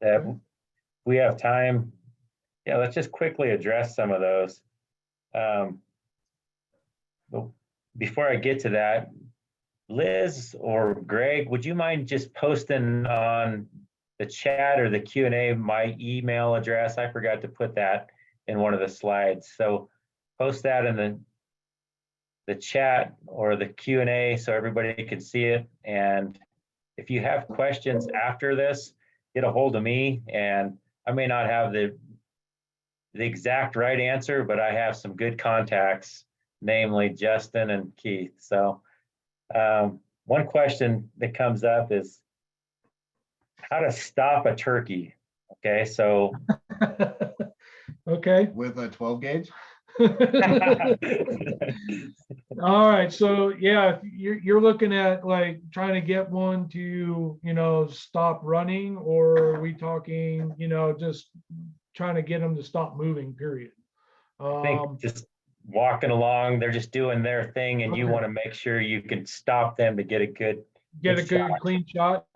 that we have time. Yeah, let's just quickly address some of those. But before I get to that, Liz or Greg, would you mind just posting on the chat or the Q&A my email address? I forgot to put that in one of the slides. So post that in the chat or the Q&A so everybody can see it. And if you have questions after this, get a hold of me. And I may not have the exact right answer, but I have some good contacts, namely Justin and Keith. So one question that comes up is how to stop a turkey. Okay, so okay. With a 12 gauge? All right, so yeah, you're looking at like trying to get one to stop running, or are we talking just trying to get them to stop moving, period? I think just walking along, they're just doing their thing, and you want to make sure you can stop them to get a good shot. Clean shot.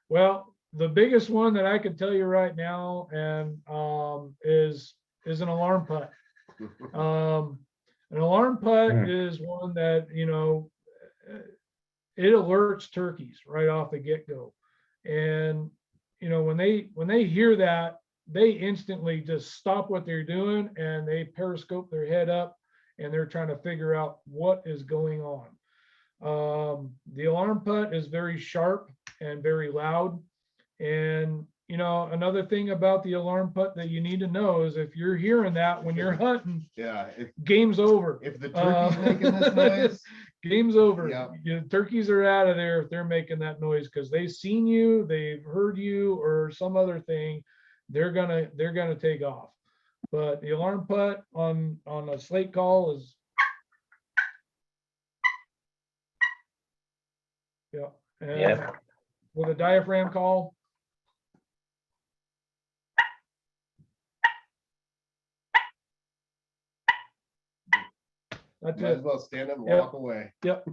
Well, the biggest one that I can tell you right now, and is an alarm putt. An alarm putt is one that it alerts turkeys right off the get-go, and when they hear that, they instantly just stop what they're doing and they periscope their head up, and they're trying to figure out what is going on. The alarm putt is very sharp and very loud, and another thing about the alarm putt that you need to know is if you're hearing that when you're hunting, game's over. If the turkey's making this noise, game's over. Yep. Turkeys are out of there if they're making that noise because they've seen you, they've heard you, or some other thing. They're gonna take off. But the alarm putt on a slate call is and with a diaphragm call, that's might it. as well stand up and walk away. Yep.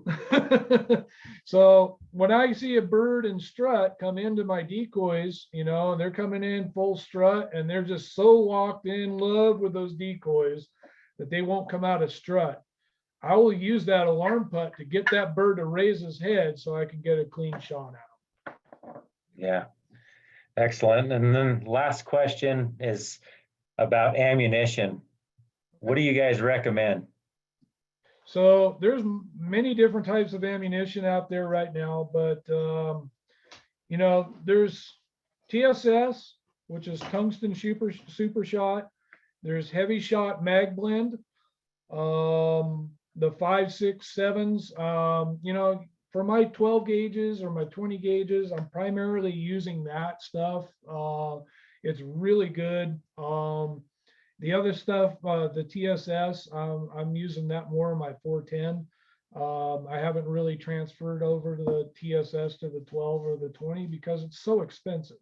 So when I see a bird and strut come into my decoys, they're coming in full strut and they're just so locked in love with those decoys that they won't come out of strut. I will use that alarm putt to get that bird to raise his head so I can get a clean shot out. Yeah, excellent. And then last question is about ammunition. What do you guys recommend? So there's many different types of ammunition out there right now, but there's TSS, which is tungsten super shot. There's heavy shot mag blend. The 5, 6, 7s, you know, for my 12 gauges or my 20 gauges, I'm primarily using that stuff. It's really good. The other stuff, the TSS, I'm using that more in my 410. I haven't really transferred over to the TSS to the 12 or the 20 because it's so expensive.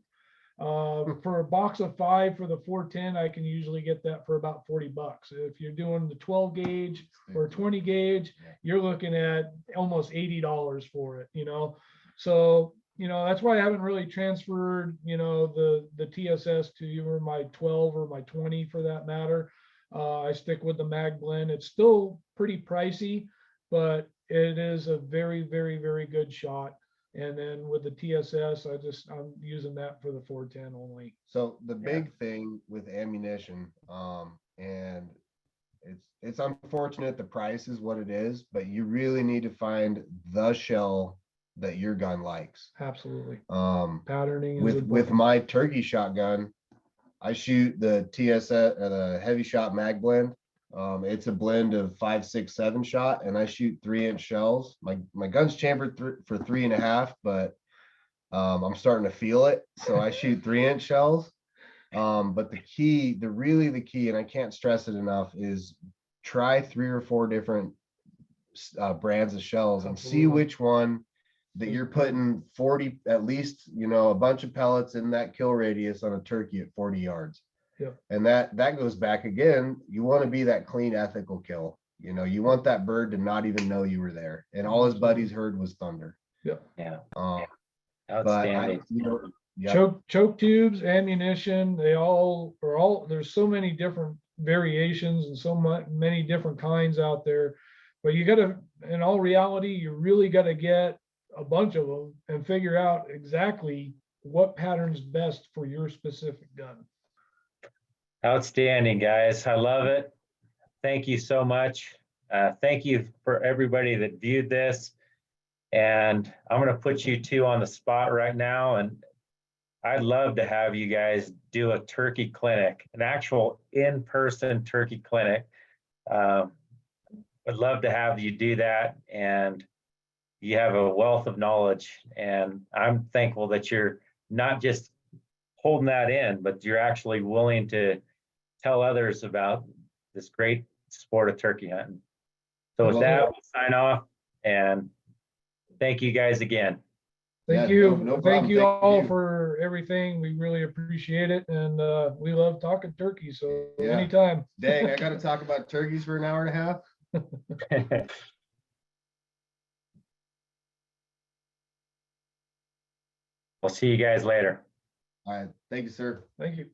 For a box of 5 for the 410, I can usually get that for about 40 bucks. If you're doing the 12 gauge or 20 gauge, you're looking at almost $80 for it, you know? So, you know, that's why I haven't really transferred, you know, the TSS to either my 12 or my 20 for that matter. I stick with the mag blend. It's still pretty pricey, but it is a very, very, very good shot. And then with the TSS, I'm using that for the 410 only. So the big thing with ammunition, and it's unfortunate the price is what it is, but you really need to find the shell that your gun likes. Absolutely. Um, Patterning is with important. my turkey shotgun, I shoot the TSS, the heavy shot mag blend. It's a blend of 5, 6, 7 shot, and I shoot 3-inch shells. My gun's chambered for 3.5, but I'm starting to feel it, so I shoot 3-inch shells. But the key, the key, and I can't stress it enough, is try 3 or 4 different brands of shells and see Absolutely. which one that you're putting 40, at least, you know, a bunch of pellets in that kill radius on a turkey at 40 yards. Yeah. And that goes back again. You want to be that clean, ethical kill. You know, you want that bird to not even know you were there, and all his buddies heard was thunder. Yeah. Yeah. But Outstanding. Choke tubes, ammunition, they all are all, there's so many different variations and so many different kinds out there. But you gotta, in all reality, you really gotta get a bunch of them and figure out exactly what pattern's best for your specific gun. Outstanding, guys. I love it. Thank you so much. Thank you for everybody that viewed this. And I'm going to put you two on the spot right now. And I'd love to have you guys do a turkey clinic, an actual in-person turkey clinic. I'd love to have you do that. And you have a wealth of knowledge. And I'm thankful that you're not just holding that in, but you're actually willing to tell others about this great sport of turkey hunting. So with that, we'll sign off, and thank you guys again. Thank Yeah, you. no problem. Thank you Thank all you. for everything. We really appreciate it. And we love talking turkey. So Yeah. anytime. Dang, I got to talk about turkeys for an hour and a half. We'll see you guys later. All right. Thank you, sir. Thank you.